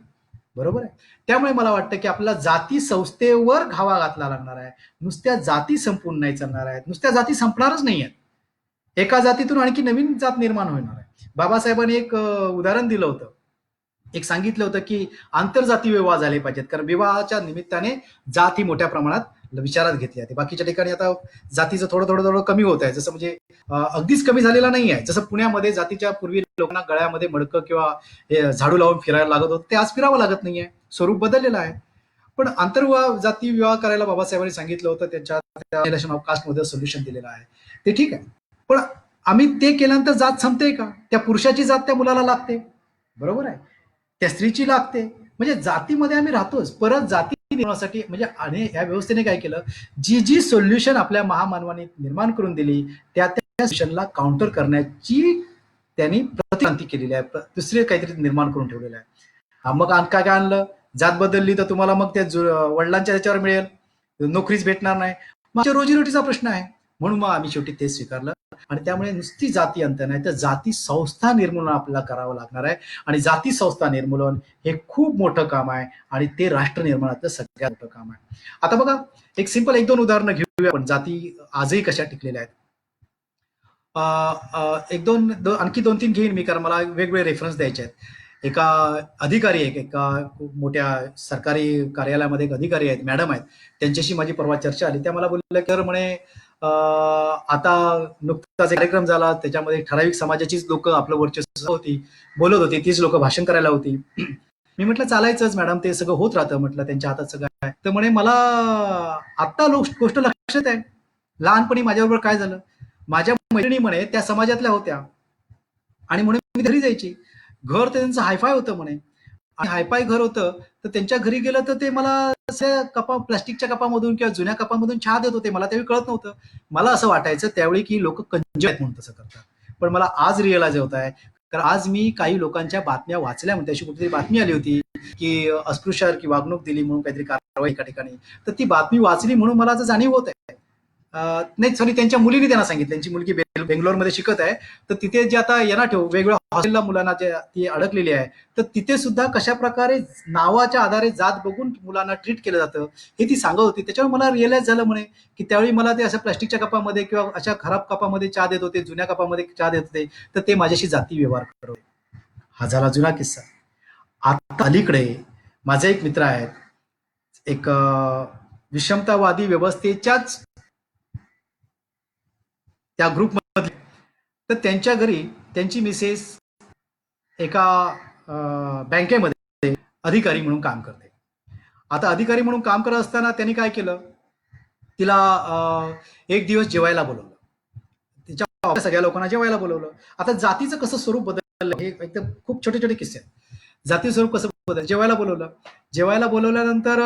बरोबर आहे. त्यामुळे मला वाटतं की आपल्याला जाती संस्थेवर घावा घातला लागणार आहे. नुसत्या जाती संपून नाही चालणार आहेत. नुसत्या जाती संपणारच नाही आहेत. एका जातीतून आणखी नवीन जात निर्माण होणार आहे. बाबासाहेबांनी एक उदाहरण दिलं होतं. एक सांगितलं होतं की आंतरजाती विवाह झाले पाहिजेत, कारण विवाहाच्या निमित्ताने जात ही मोठ्या प्रमाणात विचारात घेतली जाते. बाकीच्या ठिकाणी आता जातीचं थोडं थोडं थोडं कमी होत आहे. जसं म्हणजे अगदीच कमी झालेला नाही आहे. जसं पुण्यामध्ये जातीच्या पूर्वी लोकांना गळ्यामध्ये मडकं किंवा हे झाडू लावून फिरायला लागत होतं, ते आज फिरावं लागत नाहीये. स्वरूप बदललेलं आहे. पण आंतरविवाह जाती विवाह करायला बाबासाहेबांनी सांगितलं होतं. त्यांच्या रिलेशन ऑफ कास्टमध्ये सोल्युशन दिलेलं आहे, ते ठीक आहे. पण आम्ही ते केल्यानंतर जात संपते का? त्या पुरुषाची जात त्या मुलाला लागते, बरोबर आहे, त्या स्त्रीची लागते. म्हणजे जातीमध्ये आम्ही राहतोच. परत जाती निर्माणासाठी म्हणजे आणि या व्यवस्थेने काय केलं, जी जी सोल्युशन आपल्या महामानवाने निर्माण करून दिली त्या त्या सोल्युशनला काउंटर करण्याची त्यांनी प्रतिक्रांती केलेली आहे. दुसरे काहीतरी निर्माण करून ठेवलेलं आहे. मग काय काय आणलं, जात बदलली तर तुम्हाला मग त्या वडिलांच्या ह्याच्यावर मिळेल, नोकरीच भेटणार नाही, मग रोजीरोटीचा प्रश्न आहे. म्हणून मग आम्ही शेवटी तेच स्वीकारलं. आणि त्यामुळे नुसती जाती अंत नाही, तर जाती संस्था निर्मूलन आपल्याला करावं लागणार आहे. आणि जाती संस्था निर्मूलन हे खूप मोठं काम आहे आणि ते राष्ट्र निर्माणाचं सगळ्यात मोठं काम आहे. आता बघा, एक सिंपल एक दोन उदाहरणं घेऊया आपण, जाती आजही कशा टिकलेल्या आहेत. एक दोन आणखी दोन तीन घेईन मी, कारण मला वेगवेगळे रेफरन्स द्यायचे आहेत. एका अधिकारी आहे, एका मोठ्या सरकारी कार्यालयामध्ये एक अधिकारी आहेत, मॅडम आहेत. त्यांच्याशी माझी परवा चर्चा आली. त्या मला बोलल्या की म्हणे आता नुकताच कार्यक्रम झाला, त्याच्यामध्ये ठराविक समाजाचीच लोक आपलं वर्चस्व होती, बोलत होती, तीच लोक भाषण करायला होती. मी म्हटलं चालायचंच मॅडम, ते सगळं होत राहतं. म्हटलं त्यांच्या हातात सगळं आहे. तर म्हणे मला आत्ता गोष्ट लक्षात आहे, लहानपणी माझ्याबरोबर काय झालं. माझ्या मैत्रिणी म्हणे त्या समाजातल्या होत्या आणि म्हणे मी घरी जायची. घर तर त्यांचं हायफाय होतं म्हणे, आणि हायफाय घर होतं, तर त्यांच्या घरी गेलं तर ते मला प्लास्टिकच्या कपामधून किंवा जुन्या कपामधून चहा देत होते. मला त्यावेळी कळत नव्हतं. मला असं वाटायचं त्यावेळी की लोक कंजूस आहेत म्हणून तसं करतात. पण मला आज रिअलाइज होत आहे, कारण आज मी काही लोकांच्या बातम्या वाचल्या. म्हणते अशी कुठेतरी बातमी आली होती की अस्पृश्यासारखी वागणूक दिली म्हणून काहीतरी कारवाई एका ठिकाणी. तर ती बातमी वाचली म्हणून मला आता जाणीव होत आहे. नाही सॉरी, त्यांच्या मुलीने त्यांना सांगितलं. त्यांची मुलगी बेंगलोरमध्ये शिकत आहे. तर तिथे जे आता यांना ठेव वेगवेगळ्या हॉस्टेलला मुलांना जे ती अडकलेली आहे, तर तिथे सुद्धा कशा प्रकारे नावाच्या आधारे जात बघून मुलांना ट्रीट केलं जातं हे ती सांगत होती. त्याच्यावर मला रिअलाइज झालं म्हणे की त्यावेळी मला ते अशा प्लास्टिकच्या कपामध्ये किंवा अशा खराब कपामध्ये चहा देत होते, जुन्या कपामध्ये चहा देत होते, तर ते माझ्याशी जाती व्यवहार करत होते. हा झाला जुना किस्सा. आता अलीकडे माझे एक मित्र आहेत, एक विषमतावादी व्यवस्थेच्याच त्या ग्रुपमध्ये. तर त्यांच्या घरी त्यांची मिसेस एका बँकेमध्ये अधिकारी म्हणून काम करते. आता अधिकारी म्हणून काम करत असताना त्यांनी काय केलं, तिला एक दिवस जेवायला बोलवलं. तिच्या सगळ्या लोकांना जेवायला बोलवलं. आता जातीचं कसं स्वरूप बदललं हे एकदम खूप छोटे छोटे किस्से आहेत. जाती स्वरूप कसं बदल, जेवायला बोलवलं. जेवायला बोलवल्यानंतर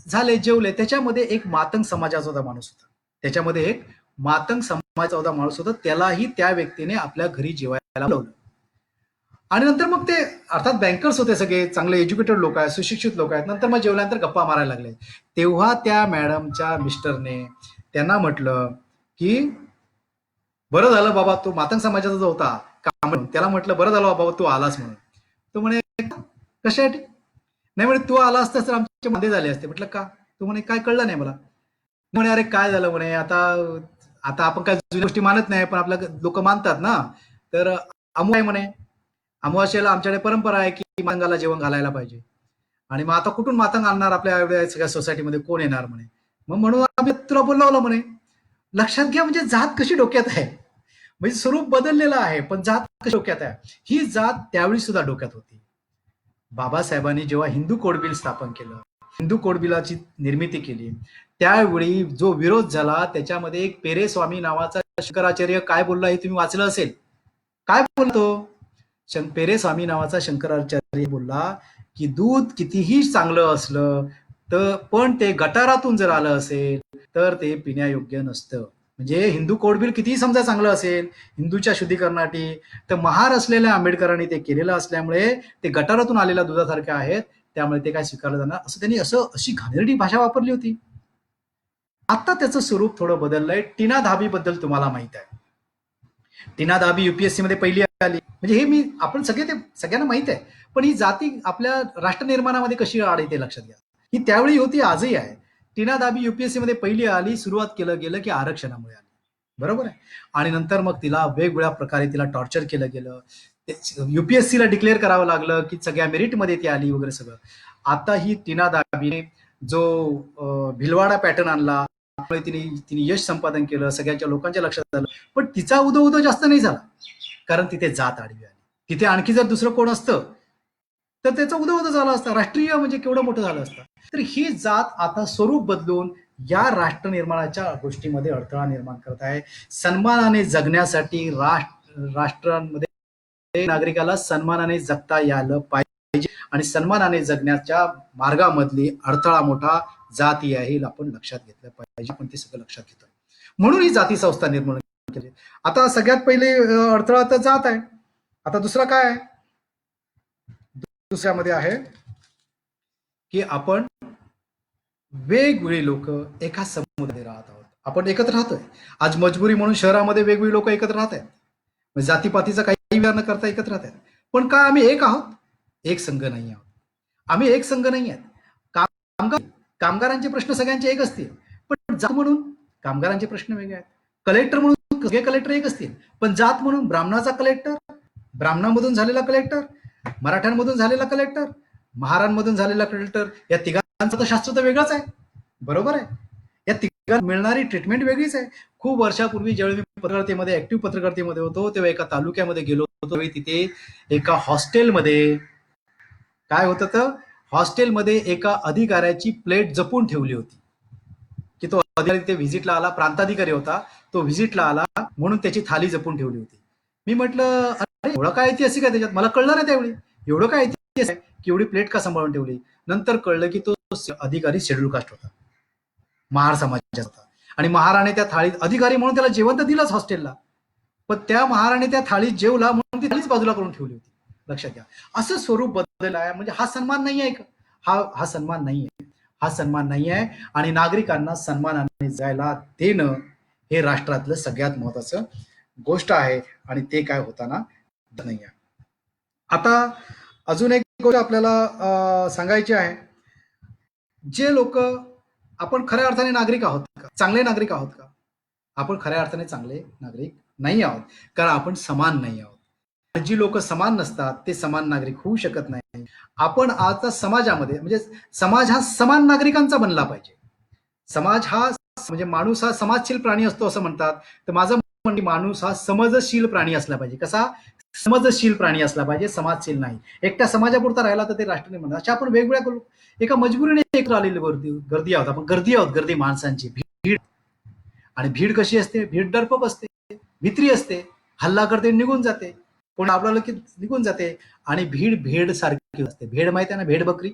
झाले, जेवले. त्याच्यामध्ये एक मातंग समाजाचा होता माणूस होता. त्याच्यामध्ये एक मातंग समाजाचा होता माणूस होता. त्यालाही त्या व्यक्तीने आपल्या घरी जेवायला बोलवलं. आणि नंतर मग ते अर्थात बँकर्स होते, सगळे चांगले एज्युकेटेड लोक आहेत, सुशिक्षित लोक आहेत. नंतर मग जेवल्यानंतर गप्पा मारायला लागले. तेव्हा त्या मॅडमच्या मिस्टरने त्यांना म्हटलं की बरं झालं बाबा, तो मातंग समाजाचा जो होता काम म्हणून, त्याला म्हटलं बरं झालं बाबा तू आलास म्हणून. तो म्हणे कशासाठी. नाही म्हणे तू आला असतास तर आमचे मध्ये झाले असते. म्हटलं का. तू म्हणे काय कळलं नाही मला. म्हणे अरे काय झालं म्हणे, आता आता आपण काय जुन्या गोष्टी मानत नाही, पण आपल्या लोक मानतात ना. तर अमू आहे म्हणे, अमावास्येला आमच्याकडे परंपरा आहे की मातंगाला जेवण घालायला पाहिजे. आणि मग आता कुठून मातंग आणणार आपल्या एवढ्या सगळ्या सोसायटीमध्ये, कोण येणार म्हणे. मग म्हणून आम्ही तुला बोलावलं म्हणे. लक्षात घ्या, म्हणजे जात कशी डोक्यात आहे, म्हणजे स्वरूप बदललेलं आहे पण जात कशी डोक्यात आहे. ही जात त्यावेळी सुद्धा डोक्यात होती. बाबासाहेबांनी जेव्हा हिंदू कोड बिल स्थापन केलं, हिंदू कोड बिलाची निर्मिती केली, त्यावेळी जो विरोध झाला त्याच्यामध्ये एक पेरेस्वामी नावाचा शंकराचार्य काय बोलला हे तुम्ही वाचलं असेल. काय बोलतो? पेरेस्वामी नावाचा शंकराचार्य बोलला की दूध कितीही चांगलं असलं तर पण ते गटारातून जर आलं असेल तर ते पिण्यायोग्य नसतं. म्हणजे हिंदू कोड बिल कितीही समजा चांगलं असेल हिंदूच्या शुद्धीकरणासाठी, तर महार असलेल्या आंबेडकरांनी ते केलेलं असल्यामुळे ते गटारातून आलेल्या दुधासारखे आहेत, त्यामुळे ते काय स्वीकारलं जाणार, असं त्यांनी अशी घाणेरडी भाषा वापरली होती. आता त्याचं स्वरूप थोडं बदललंय. टीना धाबी बद्दल तुम्हाला माहित आहे. टीना धाबी युपीएससी मध्ये पहिली आली, म्हणजे हे मी आपण ते सगळ्यांना माहित आहे. पण ही जाती आपल्या राष्ट्र निर्माणामध्ये कशी आली ते लक्षात घ्या. ही त्यावेळी होती, आजही आहे. टीना धाबी युपीएससी मध्ये पहिली आली, सुरुवात केलं गेलं की आरक्षणामुळे आली, बरोबर आहे. आणि नंतर मग तिला वेगवेगळ्या प्रकारे तिला टॉर्चर केलं गेलं. युपीएससीला डिक्लेअर करावं लागलं की सगळ्या मेरिटमध्ये ती आली वगैरे सगळं. आता ही टीना धाबीने जो भिलवाडा पॅटर्न आणला, तिने तिने यश संपादन केलं, सगळ्यांच्या लोकांच्या लक्षात आलं. पण तिचा उदो जास्त नाही झाला, कारण तिथे जात आडवी आली. तिथे आणखी जर दुसरं कोण असतं तर त्याचा उदो झाला असता, राष्ट्रीय म्हणजे केवढं मोठं झालं असतं. तर ही जात आता स्वरूप बदलून या राष्ट्र निर्माणाच्या गोष्टीमध्ये अडथळा निर्माण करत आहे. सन्मानाने जगण्यासाठी राष्ट्रांमध्ये नागरिकाला सन्मानाने जगता यायला पाहिजे, आणि सन्मानाने जगण्याच्या मार्गामधली अडथळा मोठा जाती आहे, हे आपण लक्षात घेतलं पाहिजे. आपण ते सगळं लक्षात घेतो, म्हणून ही जाती संस्था निर्माण केली. आता सगळ्यात पहिले अडथळा तर जात आहे. आता दुसरा काय आहे? दुसऱ्यामध्ये आहे की आपण वेगवेगळी लोक एका समुदायात राहत आहोत, आपण एकत्र राहतोय. आज मजबुरी म्हणून शहरामध्ये वेगवेगळी लोक एकत्र राहत आहेत, जातीपातीचा काही विचार न करता एकत्र राहत आहेत. पण का आम्ही एक आहोत? एक संघ नाही आहोत. आम्ही एक संघ नाही आहेत. कामगारांचे प्रश्न सगळ्यांचे एक असतील, पण जात म्हणून कामगारांचे प्रश्न वेगळे आहेत. कलेक्टर म्हणून सगळे कलेक्टर एक असतील, पण जात म्हणून ब्राह्मणाचा कलेक्टर, ब्राह्मणामधून झालेला कलेक्टर, मराठ्यांमधून झालेला कलेक्टर, महारांमधून झालेला कलेक्टर, या तिघांचं तर शास्त्र तर वेगळंच आहे, बरोबर आहे. या तिघांना मिळणारी ट्रीटमेंट वेगळीच आहे. खूप वर्षापूर्वी ज्यावेळी मी पत्रकारितेमध्ये ऍक्टिव्ह पत्रकारितेमध्ये होतो, तेव्हा एका तालुक्यामध्ये गेलो होतो. तिथे एका हॉस्टेलमध्ये काय होतं, तर हॉस्टेलमध्ये एका अधिकाऱ्याची प्लेट जपून ठेवली होती की तो अधिकारी तिथे व्हिजिटला आला, प्रांताधिकारी होता, तो व्हिजिटला आला म्हणून त्याची थाली जपून ठेवली होती. मी म्हटलं अरे एवढं काय ऐतिहासिक आहे त्याच्यात, मला कळलं नाही त्यावेळी एवढं काय ऐतिहासिक आहे की एवढी प्लेट का सांभाळून ठेवली. नंतर कळलं की तो अधिकारी शेड्यूल कास्ट होता, महार समाजाचा होता, आणि महाराने त्या थाळीत, अधिकारी म्हणून त्याला जेवण तर दिलंच हॉस्टेलला, पण त्या महाराने त्या थाळीत जेवला म्हणून ती थाळीच बाजूला करून ठेवली होती. लक्षात घ्या, असं स्वरूप बदललं आहे. म्हणजे हा सन्मान नाही आहे का? हा सन्मान नाही आहे, हा सन्मान नाही आहे. आणि नागरिकांना सन्मानाने जायला देणं हे राष्ट्रातलं सगळ्यात महत्वाचं गोष्ट आहे, आणि ते काय होताना नाही आहे. आता अजून एक गोष्ट आपल्याला सांगायची आहे. जे लोक, आपण खऱ्या अर्थाने नागरिक आहोत का, चांगले नागरिक आहोत का? आपण खऱ्या अर्थाने चांगले नागरिक नाही आहोत, कारण आपण समान नाही आहोत. जी लोक समान नसतात ते समान नागरिक होऊ शकत नाही. आपण आता समाजामध्ये, म्हणजे समाज हा समान नागरिकांचा बनला पाहिजे. समाज हा म्हणजे माणूस हा समाजशील प्राणी असतो असं म्हणतात, तर माझं म्हणजे माणूस हा समजशील प्राणी असला पाहिजे. कसा? समजशील प्राणी असला पाहिजे, समाजशील नाही. एकट्या समाजापुरता राहिला तर ते राष्ट्र निर्माण. अशा आपण वेगवेगळ्या एका मजबुरीने एकत्र आलेली गर्दी आहोत, आपण गर्दी आहोत, गर्दी माणसांची भीड. आणि भीड कशी असते? भीड डरपोक असते, भित्री असते, हल्ला करते निघून जाते, कोण आपल्याला की निघून जाते. आणि भेड सारखी असते. भेड माहिती आहे ना, भेड बकरी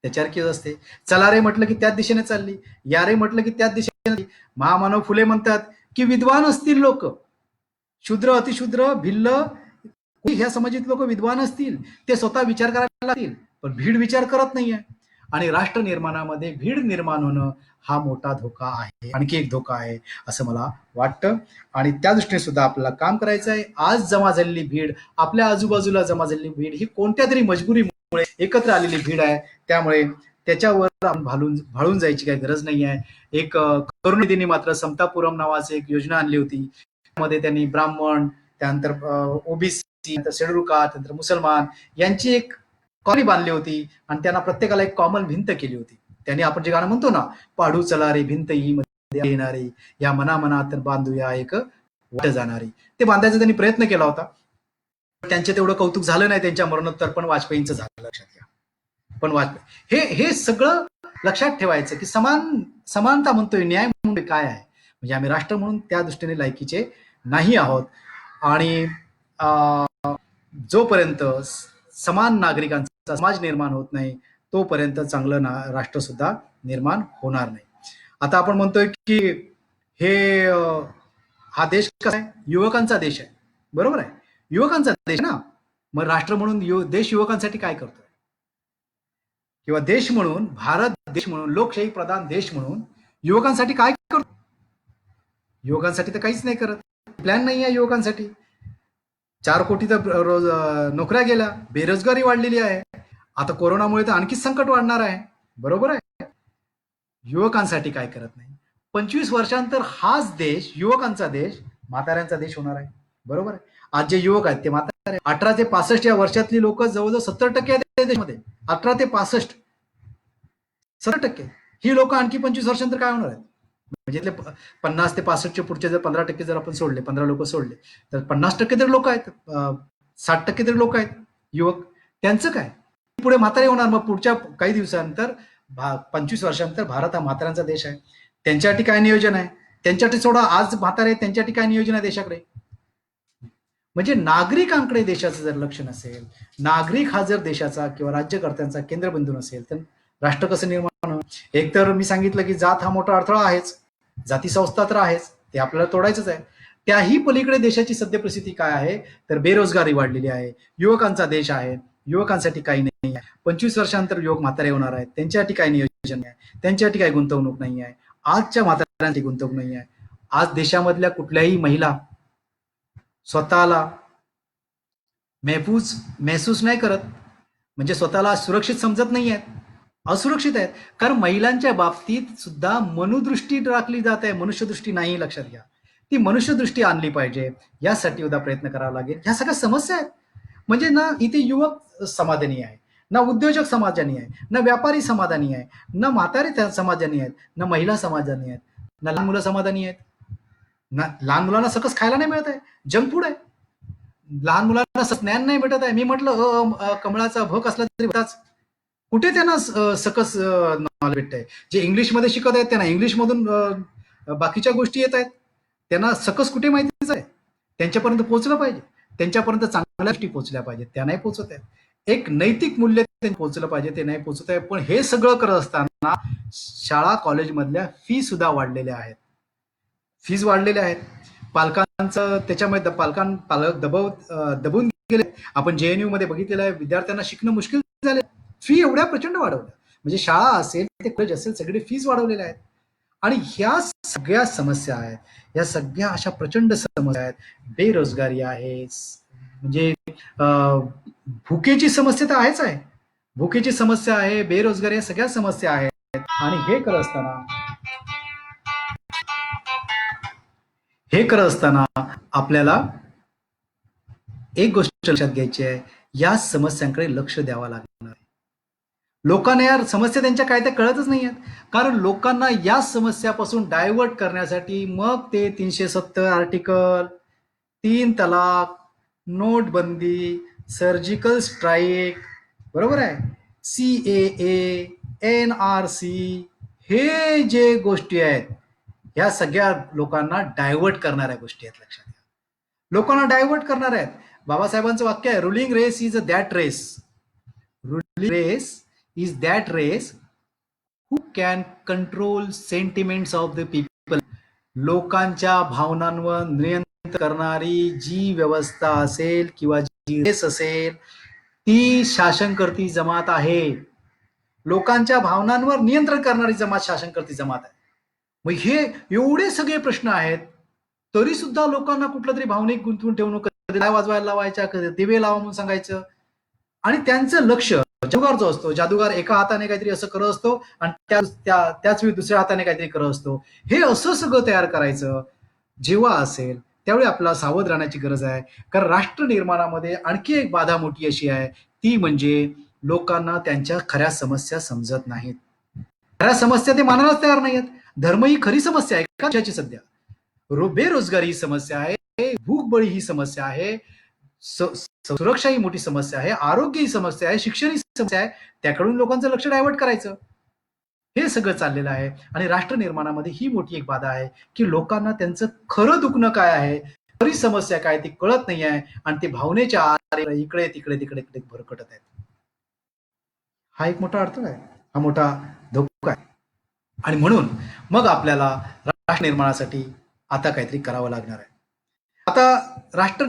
त्याच्यासारखीच असते. चला रे म्हटलं की त्याच दिशेने चालली, या रे म्हटलं की त्याच दिशेने. महामानव फुले म्हणतात की विद्वान असतील लोक, शूद्र अतिशूद्र भिल्ल ह्या समाजात लोक विद्वान असतील, ते स्वतः विचार करायला लागतील, पण भीड विचार करत नाहीये. आणि राष्ट्र निर्माणामध्ये भीड निर्माण होणं हा मोठा धोका आहे, आणखी एक धोका आहे असं मला वाटतं. आणि त्या दृष्टीने सुद्धा आपल्याला काम करायचं आहे. आज जमा झालेली भीड, आपल्या आजूबाजूला जमा झालेली भीड ही कोणत्या तरी मजबुरीमुळे एकत्र आलेली भीड आहे, त्यामुळे त्याच्यावर भाळून जायची काही गरज नाही आहे. एक करुणिधींनी मात्र समतापुरम नावाची एक योजना आणली होती, त्यामध्ये त्यांनी ब्राह्मण, त्यानंतर ओबीसी, नंतर शेड्यूल कास्ट, नंतर मुसलमान यांची एक कॉलनी बांधली होती, आणि त्यांना प्रत्येकाला एक कॉमन भिंत केली होती. त्यांनी आपण जे गाणं म्हणतो ना, पाडू चला रे भिंत ही मध्ये येणारी, या मना मनात बांधूया एक वाट जाणारी, ते बांधायचा त्यांनी प्रयत्न केला होता. त्यांचे तेवढं कौतुक झालं नाही त्यांच्या मरणोत्तर, पण वाजपेयींचं झालं, लक्षात घ्या. पण वाजपेयी हे सगळं लक्षात ठेवायचं की समानता म्हणतोय, न्याय म्हणतोय, काय आहे म्हणजे आम्ही राष्ट्र म्हणून त्या दृष्टीने लायकीचे नाही आहोत. आणि जोपर्यंत समान नागरिकांचा समाज निर्माण होत नाही तोपर्यंत चांगलं राष्ट्र सुद्धा निर्माण होणार नाही. आता आपण म्हणतोय की हे हा देश कसा आहे, युवकांचा देश आहे, बरोबर आहे, युवकांचा देश ना. मग राष्ट्र म्हणून देश युवकांसाठी काय करतोय, किंवा देश म्हणून, भारत देश म्हणून, लोकशाही प्रधान देश म्हणून युवकांसाठी काय करतो? युवकांसाठी तर काहीच नाही करत. प्लॅन नाही आहे युवकांसाठी. 4 कोटी तर रोज नोकऱ्या गेल्या, बेरोजगारी वाढलेली आहे, आता कोरोनामुळे तर आणखीच संकट वाढणार आहे, बरोबर आहे. युवकांसाठी काय करत नाही. 25 वर्षांतर हाच देश, युवकांचा देश, म्हाताऱ्यांचा देश होणार आहे, बरोबर आहे. आज जे युवक आहेत ते म्हातारे, 18 ते 65 या वर्षातली लोक जवळजवळ 70% आहेत देशामध्ये. 18 ते 65, 70%. ही लोक आणखी 25 वर्षांतर काय होणार आहेत? म्हणजे 50 ते 65चे पुढचे जर 15% जर आपण सोडले, 15 लोक सोडले, तर 50% तरी लोक आहेत, 60% तरी लोक आहेत युवक. त्यांचं काय? पुढे म्हातारे होणार. मग पुढच्या काही दिवसानंतर 25 वर्षानंतर भारत हा म्हाताऱ्यांचा देश आहे. त्यांच्यासाठी काय नियोजन आहे? त्यांच्यासाठी सोडा, आज म्हातारे, त्यांच्यासाठी काय नियोजन आहे देशाकडे? म्हणजे नागरिकांकडे देशाचं जर लक्ष नसेल, नागरिक हा जर देशाचा किंवा राज्यकर्त्यांचा केंद्रबिंदू नसेल, तर राष्ट्र कसं निर्माण होणार? एक तर मी सांगितलं की जात हा मोठा अडथळा आहेच, जाती संस्था तर आहेच, ते आपल्याला तोडायचंच आहे. त्याही पलीकडे देशाची सद्य परिस्थिती काय आहे, तर बेरोजगारी वाढलेली आहे, युवकांचा देश आहे, युवकांसाठी काही नाही आहे. 25 वर्षांतर युवक म्हातारे होणार आहेत, त्यांच्यासाठी काय नियोजन आहे? त्यांच्यासाठी काही गुंतवणूक नाही आहे. आजच्या म्हाताऱ्यांची गुंतवणूक नाही आहे. आज देशामधल्या कुठल्याही महिला स्वतःला महसूस नाही करत, म्हणजे स्वतःला सुरक्षित समजत नाही आहेत, असुरक्षित आहेत. कारण महिलांच्या बाबतीत सुद्धा मनोदृष्टी राखली जात आहे, मनुष्यदृष्टी नाही. लक्षात घ्या, ती मनुष्यदृष्टी आणली पाहिजे, यासाठी उद्या प्रयत्न करावा लागेल. ह्या सगळ्या समस्या आहेत. म्हणजे ना इथे युवक समाधानी आहे, ना उद्योजक समाधानी आहे, ना व्यापारी समाधानी आहे, ना म्हातारे समाधानी आहेत, ना महिला समाधानी आहेत, ना लहान मुलं समाधानी आहेत. ना लहान मुलांना सकस खायला नाही मिळत आहे, जंक फूड आहे. लहान मुलांना ज्ञान नाही भेटत आहे. मी म्हटलं कमळाचा भोग असला तरी कुठे त्यांना सकस नॉलेज भेटत आहे? जे इंग्लिशमध्ये शिकत आहेत त्यांना इंग्लिशमधून बाकीच्या गोष्टी येत आहेत, त्यांना सकस कुठे माहितीच आहे? त्यांच्यापर्यंत पोहोचलं पाहिजे, त्यांच्यापर्यंत चांगल्या गोष्टी पोहोचल्या पाहिजेत, त्या नाही पोहोचत आहेत. एक नैतिक मूल्य पोहोचलं पाहिजे, ते नाही पोहोचत आहे. पण हे सगळं करत असताना शाळा कॉलेजमधल्या फी सुद्धा वाढलेल्या आहेत, फीज वाढलेल्या आहेत. पालकांचं त्याच्यामध्ये पालक दबून गेले. आपण JNU मध्ये बघितलेलं आहे, विद्यार्थ्यांना शिकणं मुश्किल झाले, फी एवढ्या प्रचंड वाढवल्या. म्हणजे शाळा असेल ते कॉलेज असेल, सगळे फीज वाढवलेल्या आहेत. आणि ह्या सगळ्या समस्या आहेत, या सगळ्या अशा प्रचंड समस्या आहेत. बेरोजगारी आहे, म्हणजे भुकेची समस्या तर आहेच आहे, भुकेची समस्या आहे, बेरोजगारी, या सगळ्या समस्या आहेत. आणि हे करत असताना आपल्याला एक गोष्ट लक्षात घ्यायची आहे, या समस्यांकडे लक्ष द्यावं लागणार आहे. लोकांना या समस्या त्यांच्या काय त्या कळतच नाही आहेत. कारण लोकांना या समस्यापासून डायव्हर्ट करण्यासाठी मग ते 370 आर्टिकल, 3 तलाक, नोटबंदी, सर्जिकल स्ट्राईक, बरोबर आहे, CAA, NRC, हे जे गोष्टी आहेत, ह्या सगळ्या लोकांना डायव्हर्ट करणाऱ्या गोष्टी आहेत. लक्षात घ्या, लोकांना डायव्हर्ट करणार आहेत. बाबासाहेबांचं वाक्य आहे, ruling race is that race, ruling race is that race who can control sentiments of the people. लोकांच्या भावनांवर नियंत्रण करणारी जी व्यवस्था असेल किंवा जी रेस असेल, ती शासनकर्ती जमात आहे. लोकांच्या भावनांवर नियंत्रण करणारी जमात शासनकर्ती जमात आहे. मग हे एवढे सगळे प्रश्न आहेत, तरी सुद्धा लोकांना कुठलं तरी भावनिक गुंतवून ठेवणं, कधी वाजवायला लावायच्या, कधी दिवे लावा म्हणून सांगायचं. आणि त्यांचं लक्ष, जादूगार जो असतो, जादूगार एका हाताने काहीतरी असं करत असतो आणि त्याच वेळी दुसऱ्या हाताने काहीतरी करत असतो. हे असं सगळं तयार करायचं जेव्हा असेल, त्यावेळी आपल्याला सावध राहण्याची गरज आहे. कारण राष्ट्र निर्माणामध्ये आणखी एक बाधा मोठी अशी आहे, ती म्हणजे लोकांना त्यांच्या खऱ्या समस्या समजत नाहीत. खऱ्या समस्या ते मानायलाच तयार नाहीयेत. धर्म ही खरी समस्या आहे का देशाची सध्या? बेरोजगारी ही समस्या आहे, भूकबळी ही समस्या आहे, सुरक्षा ही मोठी समस्या आहे, आरोग्य ही समस्या आहे, शिक्षण ही समस्या आहे. त्याकडून लोकांचं लक्ष डायव्हर्ट करायचं. हे सगळं चाललेलं आहे आणि राष्ट्र निर्माणामध्ये ही मोठी एक बाधा आहे की लोकांना त्यांचं खरं दुखणं काय आहे, खरी समस्या काय ती कळत नाही आहे आणि ते भावनेच्या आहारी इकडे तिकडे तिकडे तिकडे भरकटत आहेत. हा एक मोठा अडथळा आहे, हा मोठा धोका आहे. आणि म्हणून मग आपल्याला राष्ट्र निर्माणासाठी आता काहीतरी करावं लागणार आहे. आता राष्ट्र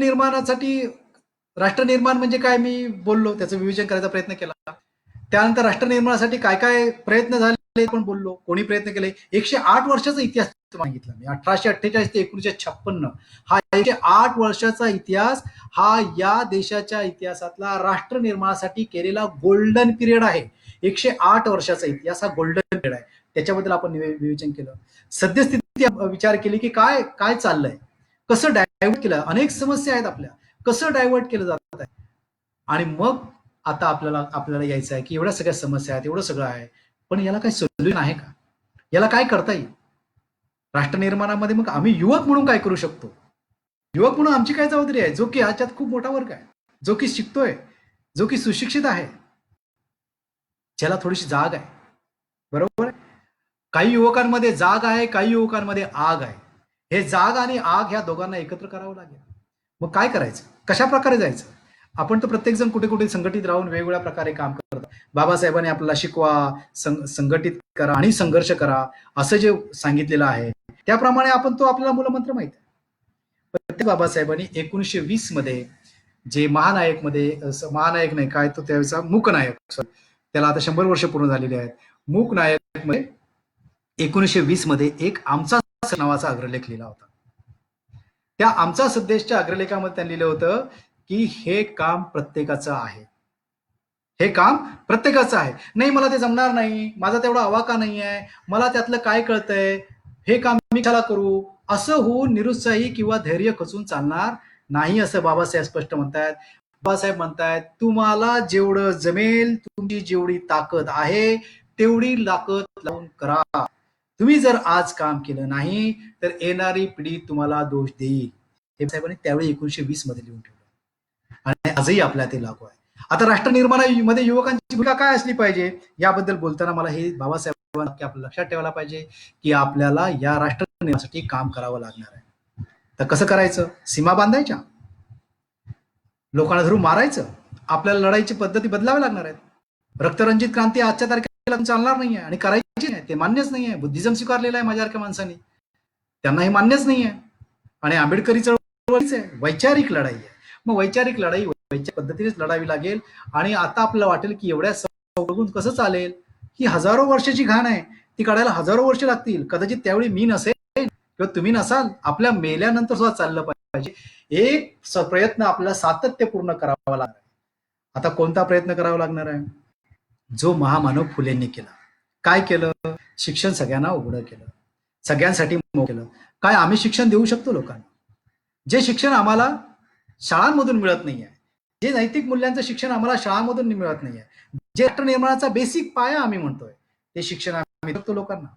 निर्माण म्हणजे काय मी बोललो, त्याचं विवेचन करायचा प्रयत्न केला. त्यानंतर राष्ट्र निर्माणासाठी काय काय प्रयत्न झाले पण बोललो, कोणी प्रयत्न केले. 108 वर्षाचा इतिहास सांगितला मी. 1848 ते 1956 हा 108 वर्षाचा इतिहास हा या देशाच्या इतिहासातला राष्ट्र निर्माणासाठी केलेला गोल्डन पिरियड आहे. 108 वर्षाचा इतिहास हा गोल्डन पिरियड आहे. त्याच्याबद्दल आपण विवेचन केलं. सद्यस्थिती विचार केली की काय काय चाललंय, कसं डायव्हर्ट केलं, अनेक समस्या आहेत आपल्या, कसं डायव्हर्ट केलं जात आहे. आणि मग आता आपल्याला यायचं आहे की एवढ्या सगळ्या समस्या आहेत, एवढं सगळं आहे, पण याला काही सोल्युशन आहे का? याला काय करता येईल? राष्ट्र निर्माणामध्ये मग आम्ही युवक म्हणून काय करू शकतो? युवक म्हणून आमची काय जबाबदारी आहे? जो की ह्याच्यात खूप मोठा वर्ग आहे, जो की शिकतोय, जो की सुशिक्षित आहे, ज्याला थोडीशी जाग आहे. बरोबर आहे? काही युवकांमध्ये जाग आहे, काही युवकांमध्ये आग आहे. हे जाग आणि आग ह्या दोघांना एकत्र करावं लागेल. मग काय करायचं? कशा प्रकारे जायचं? आपण तर प्रत्येक जण कुठे कुठे संघटित राहून वेगवेगळ्या प्रकारे काम करतात. बाबासाहेबांनी आपल्याला शिकवा, संघटित करा आणि संघर्ष करा असं जे सांगितलेलं आहे त्याप्रमाणे आपण तो आपल्याला मूलमंत्र माहित आहे. प्रत्येक बाबासाहेबांनी 1920 मध्ये जे महानायक नाही काय तो त्यावेळेचा मूकनायक, त्याला आता 100 वर्ष पूर्ण झालेली आहेत. मूकनायक मध्ये 1920 मध्ये एक आमचा नावाचा अग्रलेख लिहिला होता. त्या आमचा संदेशच्या अग्रलेखामध्ये त्यांनी लिहिलं होतं की हे काम प्रत्येकाचं आहे, हे काम प्रत्येकाचं आहे. नाही मला ते जमणार नाही, माझा तेवढा अवाका नाही आहे, मला त्यातलं काय कळतंय, हे काम मी कशाला करू, असं होऊन निरुत्साही किंवा धैर्य खचून चालणार नाही असं बाबासाहेब स्पष्ट म्हणतायत. बाबासाहेब म्हणतायत तुम्हाला जेवढं जमेल, तुमची जेवढी ताकद आहे तेवढी ताकद लावून करा. तुम्ही जर आज काम केलं नाही तर येणारी पिढी तुम्हाला दोष देईल. हे साहेबांनी त्यावेळी 1920 मध्ये लिहून ठेवलं आणि आजही आपल्या ते लागू आहे. आता राष्ट्र निर्माणामध्ये युवकांची भूमिका काय असली पाहिजे याबद्दल बोलताना मला हे बाबासाहेबांना आपलं लक्षात ठेवायला पाहिजे की आपल्याला या राष्ट्र निर्माणासाठी काम करावं लागणार आहे. तर कसं करायचं? सीमा बांधायच्या, लोकांना धरून मारायचं, आपल्याला लढाईची पद्धती बदलाव्या लागणार आहेत. रक्तरंजित क्रांती आजच्या तारखेला चालणार नाहीये आणि करायची नाही, ते मान्यच नाहीये. बुद्धिझम स्वीकारलेला आहे माझ्यासारख्या माणसांनी, त्यांना हे मान्यच नाहीये. आणि आंबेडकरी चळवळीच आहे, वैचारिक लढाई आहे. मग वैचारिक लढाई वैचारिक पद्धतीनेच लढावी लागेल. आणि आता आपल्याला वाटेल की एवढ्या बघून कसं चालेल, की हजारो वर्षाची घाण आहे, ती काढायला हजारो वर्ष लागतील. कदाचित त्यावेळी मी नसेल किंवा तुम्ही नसाल, आपल्या मेल्यानंतर सुद्धा चाललं पाहिजे. एक प्रयत्न आपल्याला सातत्यपूर्ण करावा लागणार आहे. आता कोणता प्रयत्न करावा लागणार आहे? जो महामानव फुलेंनी केला. काय केलं? शिक्षण सगळ्यांना उघडं केलं, सगळ्यांसाठी केलं. काय आम्ही शिक्षण देऊ शकतो लोकांना? जे शिक्षण आम्हाला शाळांमधून मिळत नाहीये, जे नैतिक मूल्यांचं शिक्षण आम्हाला शाळांमधून मिळत नाहीये, जे राष्ट्र निर्माणाचा बेसिक पाया आम्ही म्हणतोय, ते शिक्षण आम्ही देतो लोकांना.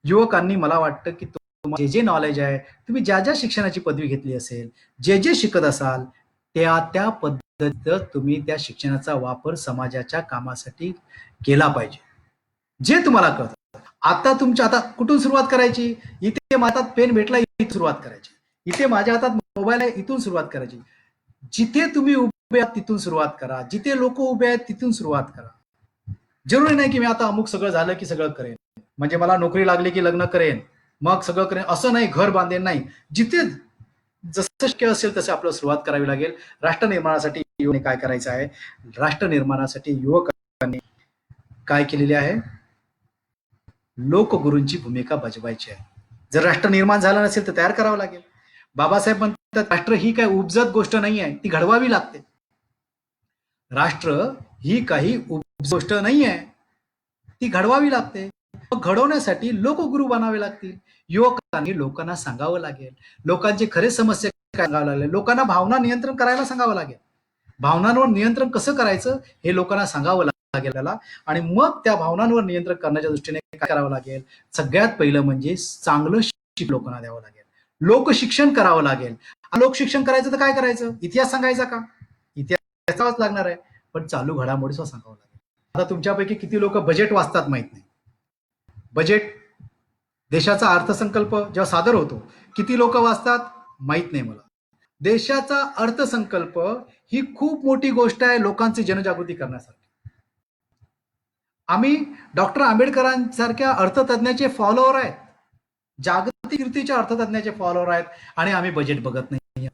युवकांनी मला वाटतं की जे जे नॉलेज आहे, तुम्ही ज्या ज्या शिक्षणाची पदवी घेतली असेल, जे जे शिकत असाल त्या पद्धतीत तुम्ही त्या शिक्षणाचा वापर समाजाच्या कामासाठी केला पाहिजे. जे तुम्हाला कळतं. आता कुठून सुरुवात करायची? इथे माझ्या हातात पेन भेटला इथे सुरुवात करायची, इथे माझ्या हातात मोबाईल आहे इथून सुरुवात करायची. जिथे तुम्ही उभे आहात तिथून सुरुवात करा, जिथे लोक उभे आहेत तिथून सुरुवात करा. जरुरी नाही की मी आता अमुक सगळं झालं की सगळं करेन, म्हणजे मला नोकरी लागली की लग्न करेन मग सगळं करेन असं नाही, घर बांधेन नाही. जिथे जसं शक्य असेल तसं आपल्याला सुरुवात करावी लागेल. राष्ट्र निर्माणासाठी युवकांनी काय करायचं आहे? राष्ट्र निर्माणासाठी युवकांनी काय केलेले आहे? लोकगुरूंची भूमिका बजवायची आहे. जर राष्ट्र निर्माण झालं नसेल तर तयार करावं लागेल. बाबासाहेब म्हणतात राष्ट्र ही काही उपजत गोष्ट नाही आहे, ती घडवावी लागते. राष्ट्र ही काही उपजत गोष्ट नाही आहे, ती घडवावी लागते. घडवण्यासाठी लोकगुरू बनावे लागतील. युवकांनी लोकांना सांगावं लागेल, लोकांचे खरे समस्या सांगावं लागेल, लोकांना भावना नियंत्रण करायला सांगावं लागेल. भावनांवर नियंत्रण कसं करायचं हे लोकांना सांगावं लागेल. लागेल त्याला, आणि मग त्या भावनांवर नियंत्रण करण्याच्या दृष्टीने काय करावं लागेल? सगळ्यात पहिलं म्हणजे चांगलं शिक्षण लोकांना द्यावं लागेल, लोकशिक्षण करावं लागेल. लोकशिक्षण करायचं तर काय करायचं? इतिहास सांगायचा का? इतिहास लागणार आहे, पण चालू घडामोडी सांगावं लागेल. आता तुमच्यापैकी किती लोक बजेट वाचतात माहित नाही. बजेट, देशाचा अर्थसंकल्प जेव्हा सादर होतो, किती लोक वाचतात माहित नाही मला. देशाचा अर्थसंकल्प ही खूप मोठी गोष्ट आहे लोकांची जनजागृती करण्यासाठी. आम्ही डॉक्टर आंबेडकरांसारख्या अर्थतज्ञाचे फॉलोअर आहेत, जागतिक कीर्तीच्या अर्थतज्ञाचे फॉलोअर आहेत, आणि आम्ही बजेट बघत नाही.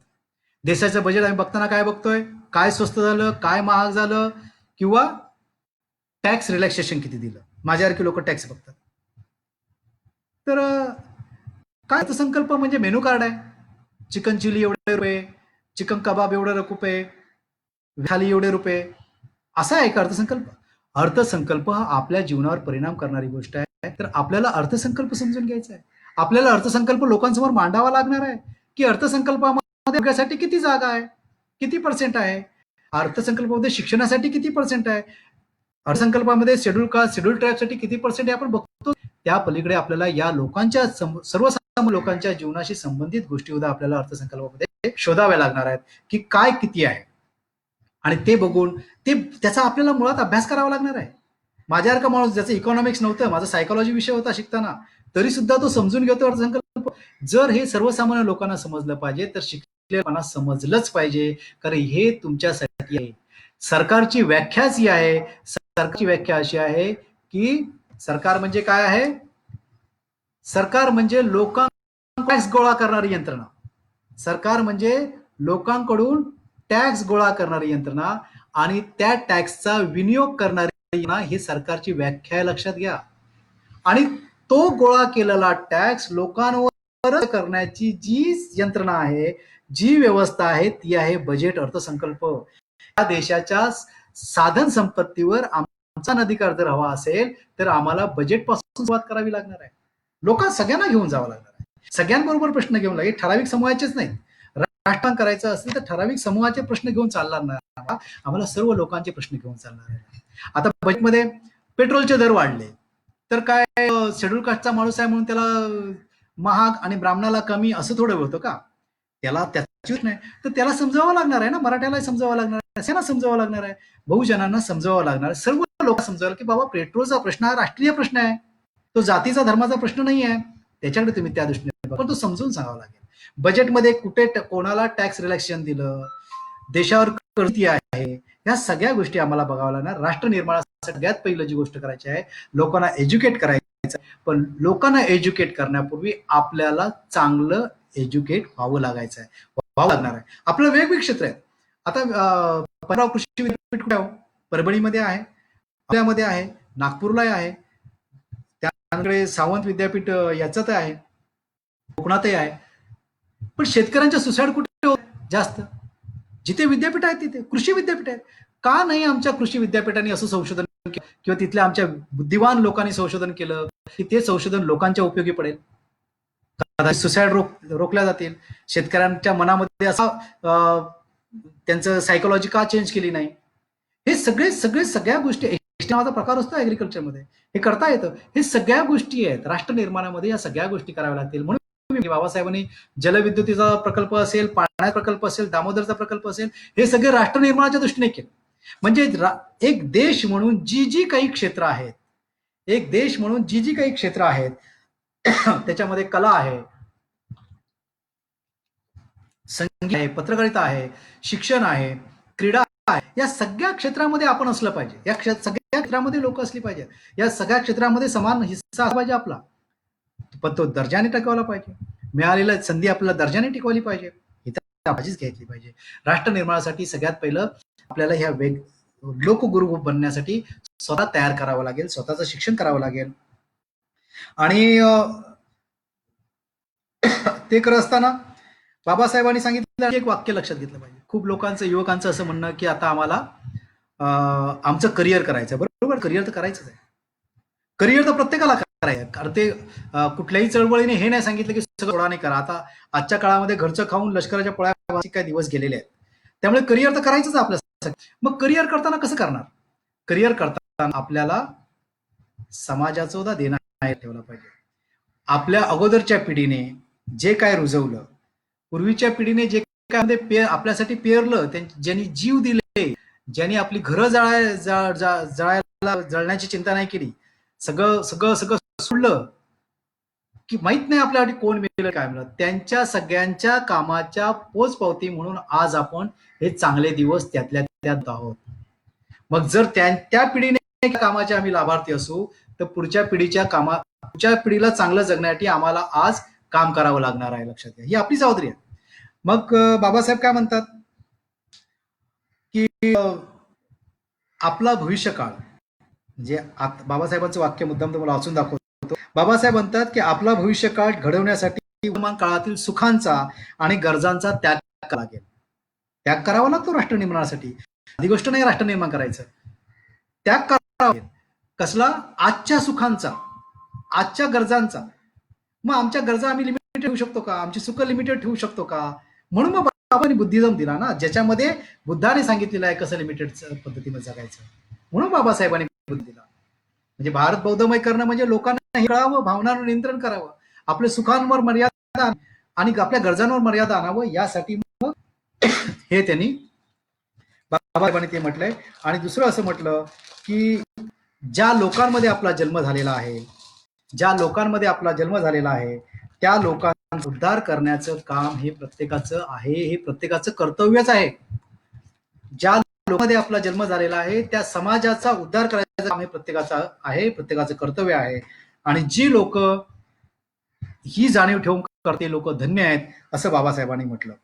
देशाचं बजेट आम्ही बघताना काय बघतोय? काय स्वस्त झालं, काय महाग झालं, किंवा टॅक्स रिलॅक्सेशन किती दिलं. माझ्यासारखी लोक टॅक्स बघतात. तर काय अर्थसंकल्प म्हणजे मेनू कार्ड आहे. चिकन चिली एवढे रुपये, चिकन कबाब एवढे रुपये, थाली एवढे रुपये, असा आहे का अर्थसंकल्प? अर्थसंकल्प हा आपल्या जीवनावर परिणाम करणारी गोष्ट आहे. तर आपल्याला अर्थसंकल्प समजून घ्यायचा आहे. आपल्याला अर्थसंकल्प लोकांसमोर मांडावा लागणार आहे की अर्थसंकल्पामध्ये किती जागा आहे, किती पर्सेंट आहे, अर्थसंकल्पामध्ये शिक्षणासाठी किती पर्सेंट आहे, अर्थसंकल्पामध्ये शेड्यूल कास्ट, शेड्यूल ट्राईबसाठी किती पर्सेंट आहे आपण बघतो. त्या पलीकडे आपल्याला या लोकांच्या सर्वसामान्य लोकांच्या जीवनाशी संबंधित गोष्टी उद्या आपल्याला अर्थसंकल्पामध्ये शोधाव्या लागणार आहेत की काय किती आहे, आणि ते बघून त्याचा आपल्याला मुळात अभ्यास करावा लागणार आहे. माझ्यासारखा माणूस ज्याचं इकॉनॉमिक्स नव्हतं, माझा सायकोलॉजी विषय होता शिकताना, तरी सुद्धा तो समजून घेतो अर्थसंकल्प. जर हे सर्वसामान्य लोकांना समजलं पाहिजे तर शिकलेल्या समजलंच पाहिजे, कारण हे तुमच्यासाठी आहे. सरकारची व्याख्याच ही आहे. सरकारची व्याख्या अशी आहे की सरकार म्हणजे काय आहे? सरकार म्हणजे लोकांकडून टॅक्स गोळा करणारी यंत्रणा. सरकार म्हणजे लोकांकडून टॅक्स गोळा करणारी यंत्रणा, आणि त्या टॅक्सचा विनियोग करणारी यंत्रणा, ही सरकारची व्याख्या लक्षात घ्या. आणि तो गोळा केलेला टॅक्स लोकांवर करण्याची जी यंत्रणा आहे, जी व्यवस्था आहे, ती आहे बजेट, अर्थसंकल्प. या देशाच्या साधन संपत्तीवर आमचा अधिकार जर हवा असेल तर आम्हाला बजेट पासून सुरुवात करावी लागणार आहे. सगळ्यांना घेऊन जावं लागणार आहे. सगळ्यांबरोबर प्रश्न घेऊन लागेल, ठराविक समूहाचेच नाही. राष्ट्रांतर करायचं असेल तर ठराविक समूहाचे प्रश्न घेऊन चालणार नाही, आम्हाला सर्व लोकांचे प्रश्न घेऊन चालणार आहे. आता बजेटमध्ये पेट्रोलचे दर वाढले तर काय शेड्यूल कास्टचा माणूस आहे म्हणून त्याला महाग आणि ब्राह्मणाला कमी असं थोडं होतं का? त्याला त्याची नाही तर त्याला समजावं लागणार आहे ना, मराठ्याला समजावं लागणार आहे, अशांना समजावं लागणार आहे, बहुजनांना समजावं लागणार आहे, सर्व लोक समजावं की बाबा पेट्रोलचा प्रश्न हा राष्ट्रीय प्रश्न आहे, तो जातीचा धर्माचा प्रश्न नाही आहे. त्याच्याकडे तुम्ही त्या दृष्टीने पण तो समजून सांगावा लागेल. बजेटमध्ये कुठे कोणाला टॅक्स रिलॅक्सेशन दिलं, देशावर किती आहे, या सगळ्या गोष्टी आम्हाला बघाव्या लागणार. राष्ट्र निर्माणासाठी सगळ्यात पहिलं जी गोष्ट करायची आहे, लोकांना एज्युकेट करायचं. पण लोकांना एज्युकेट करण्यापूर्वी आपल्याला चांगलं एज्युकेट व्हावं लागायचं आहे, व्हावं लागणार आहे. आपलं वेगवेगळे क्षेत्र आहेत. आता पंधरा कृषी विद्यापीठ कुठे आहे? परभणीमध्ये आहे, पुण्यामध्ये आहे, नागपूरला आहे, त्याकडे सावंत विद्यापीठ याच्यात आहे, कोकणातही आहे. पण शेतकऱ्यांच्या सुसाईड कुठे होत जास्त? जिथे विद्यापीठ आहेत तिथे कृषी विद्यापीठ आहेत. का नाही आमच्या कृषी विद्यापीठांनी असं संशोधन केलं किंवा तिथल्या आमच्या बुद्धिवान लोकांनी संशोधन केलं की ते संशोधन लोकांच्या उपयोगी पडेल, सुसाईड रोखल्या जातील. शेतकऱ्यांच्या मनामध्ये असा त्यांचं सायकोलॉजी का चेंज केली नाही? हे सगळ्या गोष्टी नावाचा प्रकार असतो ऍग्रिकल्चरमध्ये, हे करता येतं. हे सगळ्या गोष्टी आहेत राष्ट्र निर्माणामध्ये, या सगळ्या गोष्टी कराव्या लागतील. म्हणून बाबासाहेबांनी जलविद्युतीचा प्रकल्प असेल, पाण्याचा प्रकल्प असेल, दामोदरचा प्रकल्प असेल, हे सगळे राष्ट्र निर्माणाच्या दृष्टीने केले. म्हणजे एक देश म्हणून जी काही क्षेत्र आहेत, एक देश म्हणून जी काही क्षेत्र आहेत त्याच्यामध्ये कला आहे, संगीत आहे, पत्रकारिता आहे, शिक्षण आहे, क्रीडा आहे, या सगळ्या क्षेत्रामध्ये आपण असलं पाहिजे. या सगळ्या क्षेत्रामध्ये लोक असली पाहिजे. या सगळ्या क्षेत्रामध्ये समान हिस्सा असला पाहिजे आपला, पण तो दर्जाने टिकवला पाहिजे. मिळालेल्या संधी आपल्याला दर्जाने टिकवली पाहिजे, काळजीच घ्यायची पाहिजे. राष्ट्र निर्माणासाठी सगळ्यात पहिलं आपल्याला ह्या लोकगुरु बनण्यासाठी स्वतः तयार करावं लागेल, स्वतःचं शिक्षण करावं लागेल. आणि ते करत असताना बाबासाहेबांनी सांगितलं एक वाक्य लक्षात घेतलं पाहिजे. खूप लोकांचं, युवकांचं असं म्हणणं की आता आम्हाला आमचं करिअर करायचं. बरोबर, करिअर तर करायचंच आहे. करिअर तर प्रत्येकाला करायचं, कारण ते कुठल्याही चळवळीने हे नाही सांगितलं की सगळं सोडाने करा. आता आजच्या काळामध्ये घरचं खाऊन लष्कराच्या पळ्या काही दिवस गेलेले आहेत, त्यामुळे करिअर तर करायचंच आपल्यासाठी. मग करिअर करताना कसं करणार? करिअर करताना आपल्याला समाजाचा सुद्धा देणं ठेवला पाहिजे. आपल्या अगोदरच्या पिढीने जे काय रुजवलं, पूर्वीच्या पिढीने जे काय आपल्यासाठी पेरलं, ज्यांनी जीव दिले, ज्यांनी आपली घरं जळायला जळण्याची चिंता नाही केली, सगळं सगळं सगळं सोडलं की माहित नाही आपल्यासाठी कोण मिळेल काय मिळेल, त्यांच्या सगळ्यांच्या कामाच्या पोचपावती म्हणून आज आपण हे चांगले दिवस त्यातल्या त्यात आहोत. मग जर त्या पिढीने कामाचे आम्ही लाभार्थी असू, तर पुढच्या पिढीला चांगलं जगण्यासाठी आम्हाला आज काम करावं लागणार आहे. लक्षात घ्या, ही आपली जबाबदारी आहे. मग बाबासाहेब काय म्हणतात की आपला भविष्यकाळ, म्हणजे बाबासाहेबांचं वाक्य मुद्दाम तुम्हाला वाचून दाखवतो. बाबासाहेब म्हणतात की आपला भविष्यकाळ घडवण्यासाठी वर्तमान काळातील सुखांचा आणि गरजांचा त्याग करावा लागेल. त्याग करावा लागतो राष्ट्र निर्माणासाठी. आधी गोष्ट नाही राष्ट्र निर्माण करायचं, त्याग करावा लागेल. कसला? आजच्या सुखांचा, आजच्या गरजांचा. मग आमच्या गरजा आम्ही लिमिटेड ठेवू शकतो का? आमची सुख लिमिटेड ठेवू शकतो का? म्हणून मग बाबांनी बुद्धिझम दिला ना, ज्याच्यामध्ये बुद्धाने सांगितलेलं आहे कसं लिमिटेड पद्धतीने जगायचं. म्हणून बाबासाहेबांनी बुद्ध दिला. म्हणजे भारत बौद्धमय करणं म्हणजे लोकांना हे कळावं, भावनांवर नियंत्रण करावं, आपल्या सुखांवर मर्यादा आणि आपल्या गरजांवर मर्यादा आणावं, यासाठी मग हे त्यांनी बाबासाहेबांनी ते म्हटलंय. आणि दुसरं असं म्हटलं की ज्या लोकांमध्ये आपला जन्म झालेला आहे, त्या लोकांचा उद्धार करण्याचं काम हे प्रत्येकाचं आहे, हे प्रत्येकाचं कर्तव्यच आहे. ज्या लोकांमध्ये आपला जन्म झालेला आहे त्या समाजाचा उद्धार करायचं काम हे प्रत्येकाचं आहे, प्रत्येकाचं कर्तव्य आहे. आणि जी लोक ही जाणीव ठेवून करते लोक धन्य आहेत, असं बाबासाहेबांनी म्हटलं.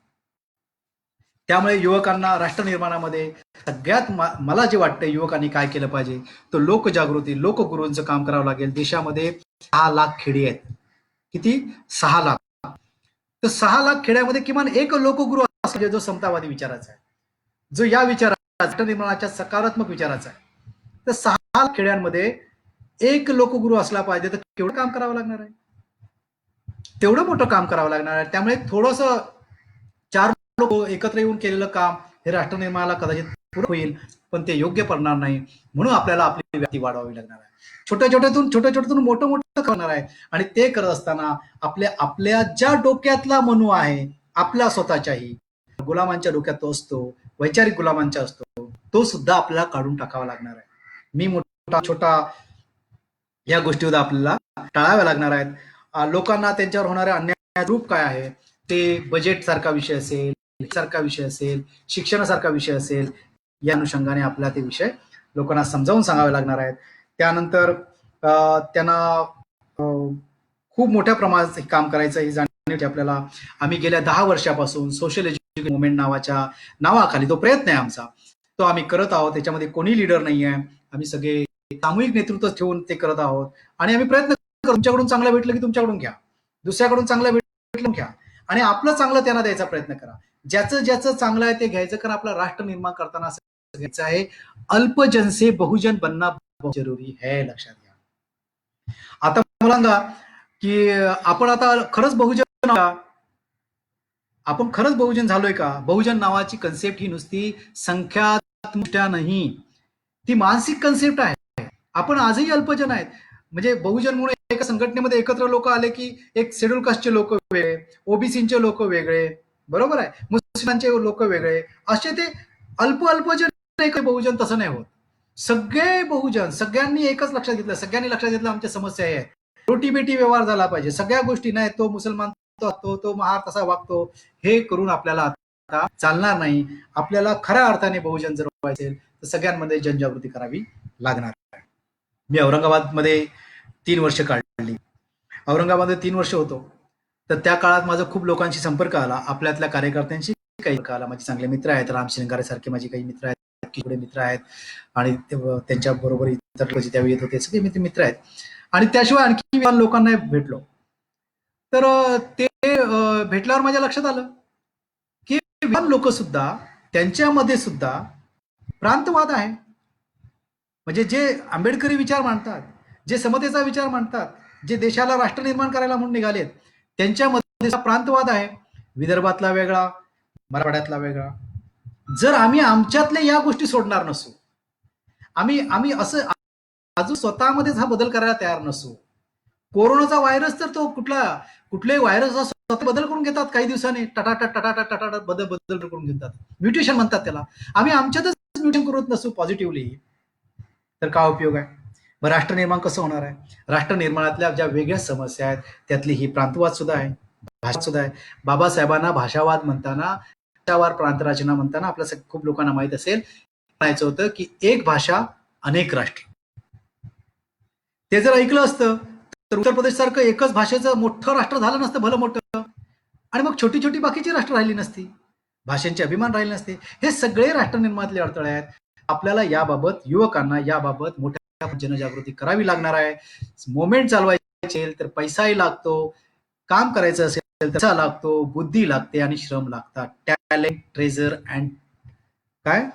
त्यामुळे युवकांना राष्ट्र निर्माणामध्ये सगळ्यात मला जे वाटतं युवकांनी काय केलं पाहिजे, तर लोकजागृती, लोकगुरूंचं काम करावं लागेल. देशामध्ये 6 लाख खेडी आहेत. किती? 6 लाख. तर 6 लाख खेड्यामध्ये किमान एक लोकगुरू असला जो समतावादी विचाराचा आहे, जो या विचाराचा, राष्ट्र निर्माणाच्या सकारात्मक विचाराचा आहे. तर 6 लाख खेड्यांमध्ये एक लोकगुरू असला पाहिजे. तर केवढं काम करावं लागणार आहे, तेवढं मोठं काम करावं लागणार आहे. त्यामुळे थोडस 4 लोक एकत्र येऊन केलेलं काम हे राष्ट्र निर्माणाला कदाचित पूरक होईल, पण ते योग्य पडणार नाही. म्हणून आपल्याला आपली व्याप्ती वाढवावी लागणार आहे. छोट्या छोट्यातून मोठं करणार आहे. आणि ते करत असताना आपल्या ज्या डोक्यातला मनू आहे, आपल्या स्वतःच्याही गुलामांच्या डोक्यात तो असतो, वैचारिक गुलामांच्या असतो, तो सुद्धा आपल्याला काढून टाकावा लागणार आहे. मी मोठा छोटा या गोष्टी आपल्याला टाळाव्या लागणार आहेत. लोकांना त्यांच्यावर होणाऱ्या अन्याय रूप काय आहे, ते बजेट सारखा विषय असेल, शिक्षणासारखा विषय असेल, या अनुषंगाने आपल्याला ते विषय लोकांना समजावून सांगावे लागणार आहेत. त्यानंतर त्यांना खूप मोठ्या प्रमाणात काम करायचं ही जाणीव आपल्याला. आम्ही गेल्या 10 वर्षापासून सोशल एज्युकेशन मुवमेंट नावाच्या नावाखाली तो प्रयत्न आहे आमचा, तो आम्ही करत आहोत. त्याच्यामध्ये कोणी लीडर नाही आहे, आम्ही सगळे सामूहिक नेतृत्व ठेवून ते करत आहोत. आणि आम्ही प्रयत्न करतो, तुमच्याकडून चांगलं भेटलं की तुमच्याकडून घ्या, दुसऱ्याकडून चांगलं भेटलं घ्या, आणि आपलं चांगलं त्यांना द्यायचा प्रयत्न करा. ज्याचं चांगलं आहे ते घ्यायचं, कारण आपला राष्ट्र निर्माण करताना असं घ्यायचं आहे, अल्पजन से बहुजन बनना बहुत जरुरी है. लक्षात घ्या. आता मला सांगा की आपण आता खरंच बहुजन झालोय का? बहुजन नावाची कन्सेप्ट ही नुसती संख्या नाही, ती मानसिक कन्सेप्ट आहे. आपण आजही अल्पजन आहेत. म्हणजे बहुजन म्हणून एका संघटनेमध्ये एकत्र लोक आले की एक शेड्यूल कास्टचे लोक वेगळे, ओबीसीचे लोक वेगळे, बरोबर आहे, मुस्लिमांचे लोक वेगळे, असे ते अल्पजन एक बहुजन. तसं नाही होत. सगळे बहुजन, सगळ्यांनी एकच लक्षात घेतलं, आमच्या समस्या आहे, रोटी बेटी व्यवहार झाला पाहिजे, सगळ्या गोष्टी नाही, तो मुसलमान तो महार तसा वागतो, हे करून आपल्याला आता चालणार नाही. आपल्याला खऱ्या अर्थाने बहुजन जर व्हायचे तर सगळ्यांमध्ये जनजागृती करावी लागणार आहे. मी औरंगाबादमध्ये 3 वर्ष काढली. औरंगाबादमध्ये 3 वर्ष होतो, तर त्या काळात माझा खूप लोकांशी संपर्क आला, आपल्यातल्या कार्यकर्त्यांशी काही आला. माझे चांगले मित्र आहेत, राम शिंगारे सारखे माझे काही मित्र आहेत, किडे मित्र आहेत, आणि त्यांच्या बरोबर इतर त्यावेळी येत होते, सगळे मित्र आहेत. आणि त्याशिवाय आणखी लोकांना भेटलो. तर ते भेटल्यावर माझ्या लक्षात आलं की लोक सुद्धा, त्यांच्यामध्ये सुद्धा प्रांतवाद आहे. म्हणजे जे आंबेडकरी विचार मांडतात, जे समतेचा विचार मांडतात, जे देशाला राष्ट्र निर्माण करायला म्हणून निघालेत, त्यांच्यामध्ये प्रांतवाद आहे. विदर्भातला वेगळा, मराठवाड्यातला वेगळा. जर आम्ही आमच्यातल्या या गोष्टी सोडणार नसू, आम्ही असं अजून स्वतःमध्येच हा बदल करायला तयार नसू. कोरोनाचा व्हायरस तर तो कुठलाही व्हायरस स्वतः बदल करून घेतात काही दिवसांनी, टटाटट टटाटट टटाटट बदल बदल करून घेतात. म्युटेशन म्हणतात त्याला. आम्ही आमच्यातच म्युटेशन करत नसू पॉझिटिव्हली, तर काय उपयोग आहे? मग राष्ट्र निर्माण कसं होणार आहे? राष्ट्र निर्माणातल्या ज्या वेगळ्या समस्या आहेत त्यातली ही प्रांतवाद सुद्धा आहे, भाषा सुद्धा आहे. बाबासाहेबांना भाषावाद म्हणताना, भाषावार प्रांतरचना म्हणताना आपल्या खूप लोकांना माहित असेल, म्हणायचं होतं की एक भाषा अनेक राष्ट्र. ते जर ऐकलं असतं तर उत्तर प्रदेश सारखं एकच भाषेचं मोठं राष्ट्र झालं नसतं, भलं मोठं, आणि मग छोटी छोटी बाकीची राष्ट्र राहिली नसती, भाषांचे अभिमान राहिले नसते. हे सगळे राष्ट्र निर्माणातले अडथळे आहेत. आपल्याला याबाबत, युवकांना याबाबत मोठ्या जनजागृती करावी लागणार आहे. मोमेंट चालवायची असेल तर पैसाही लागतो, काम करायचं असेल तर पैसा लागतो, बुद्धी लागते आणि श्रम लागतात. टॅलेंट, ट्रेझर अँड काय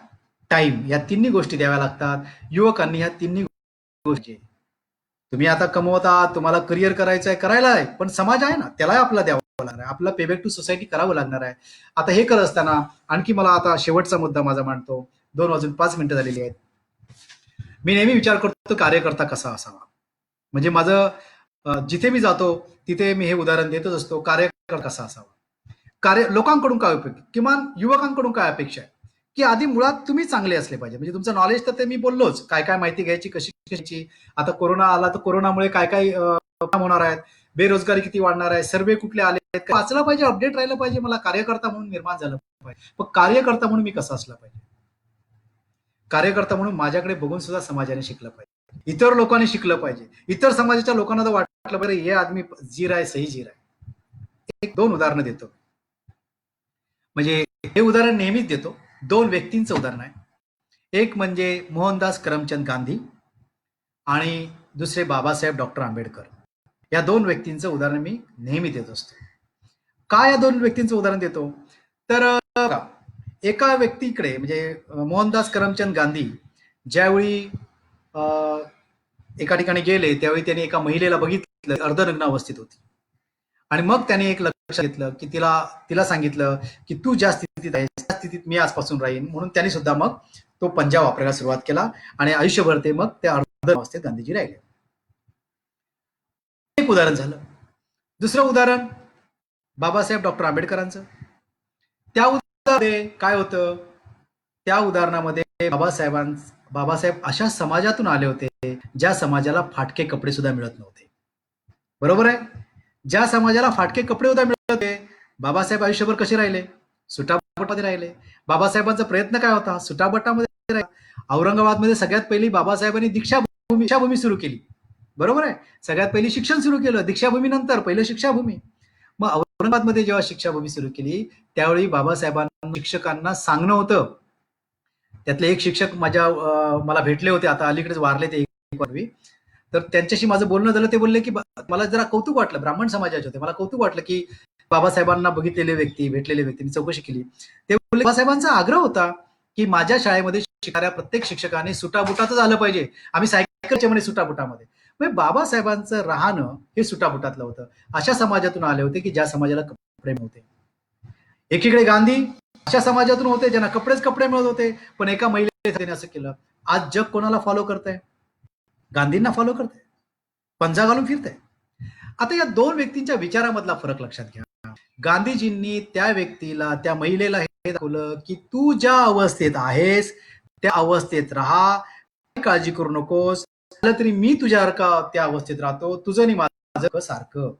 टाइम, या तिन्ही गोष्टी द्याव्या लागतात. युवकांनी ह्या तिन्ही गोष्टी, तुम्ही आता कमवत आहात, तुम्हाला करिअर करायचं आहे, करायला आहे, पण समाज आहे ना, त्याला आपला द्यावं लागणार आहे, आपला पेबॅक टू सोसायटी करावं लागणार आहे. आता हे करत असताना आणखी मला आता शेवटचा मुद्दा माझा मांडतो. 2:05 झालेली आहेत. मी नेहमी विचार करतो कार्यकर्ता कसा असावा. म्हणजे माझं जिथे मी जातो तिथे मी हे उदाहरण देतच असतो, कार्यकर्ता कसा असावा. लोकांकडून काय उपयोग, किमान युवकांकडून काय अपेक्षा आहे, की आधी मुळात तुम्ही चांगले असले पाहिजे. म्हणजे तुमचं नॉलेज तर ते मी बोललोच, काय काय माहिती घ्यायची, कशी घ्यायची. आता कोरोना आला तर कोरोनामुळे काय काय काम होणार आहेत, बेरोजगारी किती वाढणार आहे, सर्वे कुठले आले आहेत, वाचलं पाहिजे, अपडेट राहिलं पाहिजे. मला कार्यकर्ता म्हणून निर्माण झालं पाहिजे. पण कार्यकर्ता म्हणून मी कसा असला पाहिजे? कार्यकर्ता म्हणून माझ्याकडे बघून सुद्धा समाजाने शिकलं पाहिजे, इतर लोकांनी शिकलं पाहिजे. इतर समाजाच्या लोकांना तर वाटलं पाहिजे हे आदमी जीर आहे, सही जीर आहे. एक दोन उदाहरणं देतो. म्हणजे हे उदाहरण नेहमीच देतो. दोन व्यक्तींचं उदाहरण आहे. एक म्हणजे मोहनदास करमचंद गांधी आणि दुसरे बाबासाहेब डॉक्टर आंबेडकर. या दोन व्यक्तींचं उदाहरण मी नेहमी देत असतो. का या दोन व्यक्तींचं उदाहरण देतो? तर एका व्यक्तीकडे म्हणजे मोहनदास करमचंद गांधी ज्यावेळी एका ठिकाणी गेले त्यावेळी त्यांनी एका महिलेला बघितलं, अर्धनग्न अवस्थेत होती, आणि मग त्याने एक लक्ष घेतलं की तिला सांगितलं की तू ज्या स्थितीत आहेस त्या स्थितीत मी आजपासून राहीन. म्हणून त्यांनी सुद्धा मग तो पंजा वापरायला सुरुवात केला आणि आयुष्यभर ते मग त्या अर्ध अवस्थेत गांधीजी राहिले. एक उदाहरण झालं. दुसरं उदाहरण बाबासाहेब डॉक्टर आंबेडकरांचं. त्या उदाहरणामध्ये काय होतं? त्या उदाहरणामध्ये बाबासाहेब अशा समाजातून आले होते ज्या समाजाला फाटके कपडे सुद्धा मिळत नव्हते. बरोबर आहे? ज्या समाजाला फाटके कपडे सुद्धा मिळत होते, बाबासाहेब आयुष्यभर कसे राहिले? सुटाबटामध्ये राहिले. बाबासाहेबांचा प्रयत्न काय होता? सुटाबटामध्ये राहिला. औरंगाबादमध्ये सगळ्यात पहिली बाबासाहेबांनी दीक्षाभूमी सुरू केली. बरोबर आहे? सगळ्यात पहिली शिक्षण सुरू केलं, दीक्षाभूमी नंतर पहिलं शिक्षाभूमी. मग औरंगाबादमध्ये जेव्हा शिक्षाभूमी सुरू केली त्यावेळी बाबासाहेबांना शिक्षकांना सांगणं होतं. त्यातले एक शिक्षक मला भेटले होते, आता अलीकडेच वारले ते पूर्वी. तर त्यांच्याशी माझं बोलणं झालं. ते बोलले की मला जरा कौतुक वाटलं, ब्राह्मण समाजाचे होते, मला कौतुक वाटलं की बाबासाहेबांना बघितलेले व्यक्ती, भेटलेले व्यक्ती, मी चौकशी केली. ते बोलले बाबासाहेबांचा आग्रह होता की माझ्या शाळेमध्ये शिकणाऱ्या प्रत्येक शिक्षकाने सुटाबुटातच आलं पाहिजे. आम्ही सायकलचे म्हणे सुटाबुटामध्ये. म्हणजे बाबासाहेबांचं राहणं हे सुटाबुटातलं होतं. अशा समाजातून आले होते की ज्या समाजाला कपडे नव्हते. एकीकडे गांधी अशा समाजातून होते ज्यांना कपडे मिळत होते, पण एका महिलेने असं केलं. आज जग कोणाला फॉलो करतंय? गांधींना फॉलो करतंय, पंजा घालून फिरतंय. आता या दोन व्यक्तींच्या विचारामधला फरक लक्षात घ्या. गांधीजींनी त्या व्यक्तीला, त्या महिलेला हे दाखवलं की तू ज्या अवस्थेत आहेस त्या अवस्थेत राहा, काळजी करू नकोस, तरी मी तुझ्यासारखा त्या अवस्थेत राहतो, तुझं आणि माझं सारखं,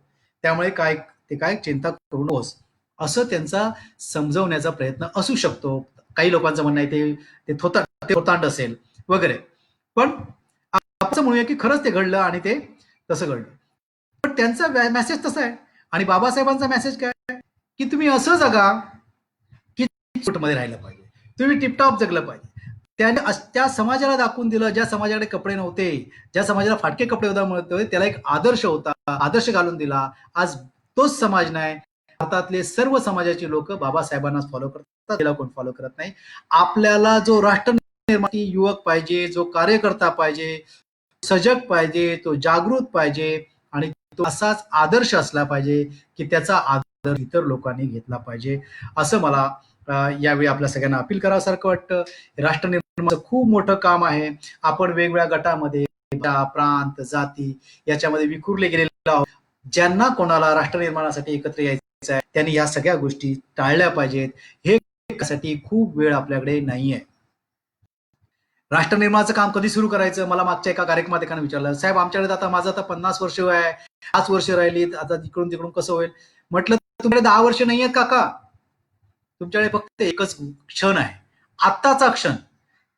त्यामुळे काय चिंता करू नकोस, असं त्यांचा समजवण्याचा प्रयत्न असू शकतो. काही लोकांचं म्हणणं आहे ते थोतांड असेल वगैरे, पण आपण म्हणूया की खरंच ते घडलं आणि ते तसं घडलं. पण त्यांचा मेसेज तसा आहे. आणि बाबासाहेबांचा मेसेज काय की तुम्ही असं जगा की मध्ये राहिलं पाहिजे, तुम्ही टिपटॉप जगलं पाहिजे. त्याने त्या समाजाला दाखवून दिलं, ज्या समाजाकडे कपडे नव्हते, ज्या समाजाला फाटके कपडे होता मिळत होते, त्याला एक आदर्श होता, आदर्श घालून दिला. आज तोच समाज नाही, भारतातले सर्व समाजाची लोक बाबासाहेबांना फॉलो करतात, त्याला कोण फॉलो करत नाही. आपल्याला जो राष्ट्र निर्माती युवक पाहिजे, जो कार्यकर्ता पाहिजे, सजग पाहिजे, तो जागृत पाहिजे आणि तो असाच आदर्श असला पाहिजे की त्याचा आदर इतर लोकांनी घेतला पाहिजे, असं मला यावेळी आपल्या सगळ्यांना अपील करावं सारखं वाटतं. राष्ट्र निर्माणाचं खूप मोठं काम आहे. आपण वेगवेगळ्या गटामध्ये प्रांत, जाती याच्यामध्ये विखुरले गेलेलो आहोत. ज्यांना कोणाला राष्ट्र निर्माणासाठी एकत्र यायचं आहे त्यांनी या सगळ्या गोष्टी टाळल्या पाहिजेत. हे साठी खूप वेळ आपल्याकडे नाहीये. राष्ट्र निर्माणाचं काम कधी सुरू करायचं? मला मागच्या एका कार्यक्रमात एकाने विचारलं, साहेब आमच्याकडे आता माझं आता 50 वर्ष वय आहे, 5 वर्ष राहिलीत, आता तिकडून तिकडून कसं होईल? म्हटलं तुमच्याकडे 10 वर्ष नाही आहेत काका, तुमच्याकडे फक्त एकच क्षण आहे, आत्ताचा क्षण.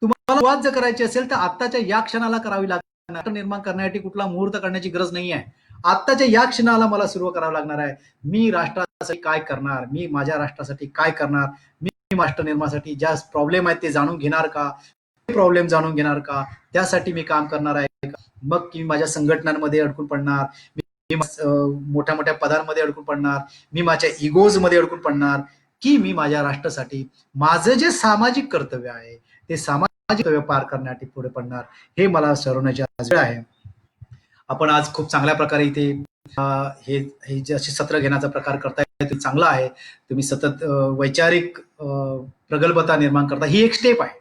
तुम्हाला सुरुवात जर करायची असेल तर आत्ताच्या या क्षणाला करावी लागणार. राष्ट्र निर्माण करण्यासाठी कुठला मुहूर्त करण्याची गरज नाही आहे. आत्ताच्या या क्षणाला मला सुरू करावं लागणार आहे. मी राष्ट्रासाठी काय करणार, मी माझ्या राष्ट्रासाठी काय करणार, मी राष्ट्र निर्माणासाठी ज्या प्रॉब्लेम आहेत ते जाणून घेणार का, प्रॉब्लेम जाणून घेणार का, त्यासाठी मी काम करणार आहे का? मग मी माझ्या संघटनांमध्ये अडकून पडणार, मी मोठ्या मोठ्या पदांमध्ये अडकून पडणार, मी माझ्या इगोज मध्ये अडकून पडणार, की मी माझ्या राष्ट्रासाठी माझं जे सामाजिक कर्तव्य आहे ते सामाजिक कर्तव्य पार करण्यासाठी पुढे पडणार. हे मला ठरवण्याची आज वेळ आहे. आपण आज खूप चांगल्या प्रकारे इथे हे जे असे सत्र घेण्याचा प्रकार करताय ते चांगला आहे. तुम्ही सतत वैचारिक प्रगल्भता निर्माण करता. ही एक स्टेप आहे,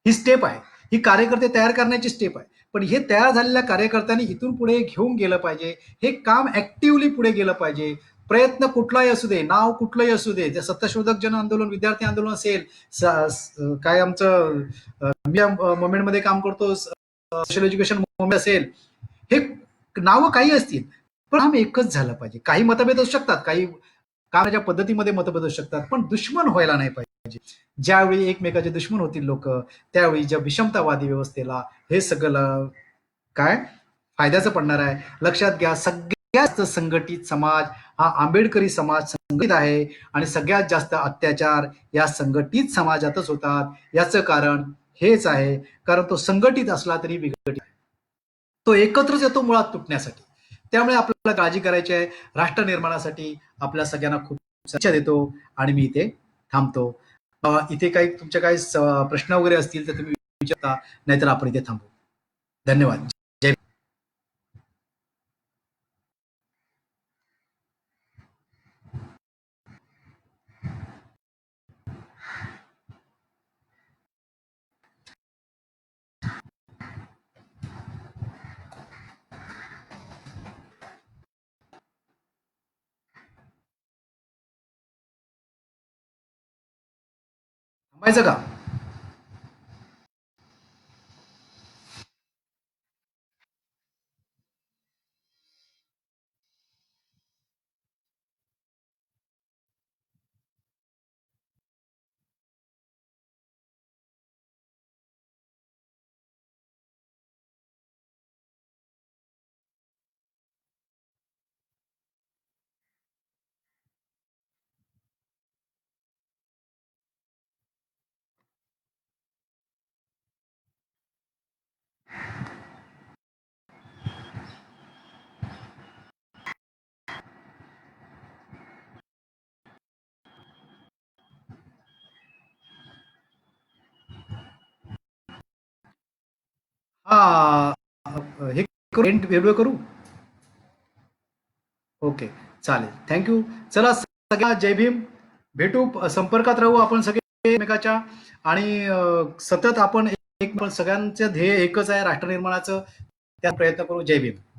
ही स्टेप आहे, ही कार्यकर्ते तयार करण्याची स्टेप आहे. पण हे तयार झालेल्या कार्यकर्त्यांनी इथून पुढे घेऊन गेलं पाहिजे. हे काम ऍक्टिव्हली पुढे गेलं पाहिजे. प्रयत्न कुठलाही असू दे, नाव कुठलंही असू दे, ते सत्यशोधक जन आंदोलन, विद्यार्थी आंदोलन असेल, काय आमचं मुवमेंटमध्ये काम करतो, सोशल एज्युकेशन मुवमेंट असेल, हे नावं काही असतील पण काम एकच झालं पाहिजे. काही मतभेद असू शकतात, काही कामाच्या पद्धतीमध्ये मतभेद असू शकतात, पण दुश्मन व्हायला नाही पाहिजे. ज्यावेळी एकमेकाचे दुश्मन होतील लोक, त्यावेळी ज्या विषमतावादी व्यवस्थेला हे सगळं काय फायद्याचं पडणार आहे. लक्षात घ्या, सगळ्यात संघटित समाज हा आंबेडकरी समाज संघटित आहे आणि सगळ्यात जास्त अत्याचार या संघटित समाजातच होतात. याचं कारण हेच आहे, कारण तो संघटित असला तरी विघटित आहे. तो एकत्रच येतो मुळात तुटण्यासाठी. त्यामुळे आपल्याला काळजी करायची आहे. राष्ट्र निर्माणासाठी आपल्या सगळ्यांना खूप शुभेच्छा देतो आणि मी इथे थांबतो. इथे काही तुमच्या काही प्रश्न वगैरे असतील तर तुम्ही विचारता, नाहीतर आपण इथे थांबू. धन्यवाद. जय. थांबायचं का? हा, हे व्हिडिओ करू. ओके, चालेल. थँक्यू. चला सगळ्या जय भीम. भेटू, संपर्कात राहू आपण सगळे एकमेकाच्या. आणि सतत आपण सगळ्यांचं ध्येय एकच आहे, राष्ट्र निर्माणाचं. त्या प्रयत्न करू. जय भीम.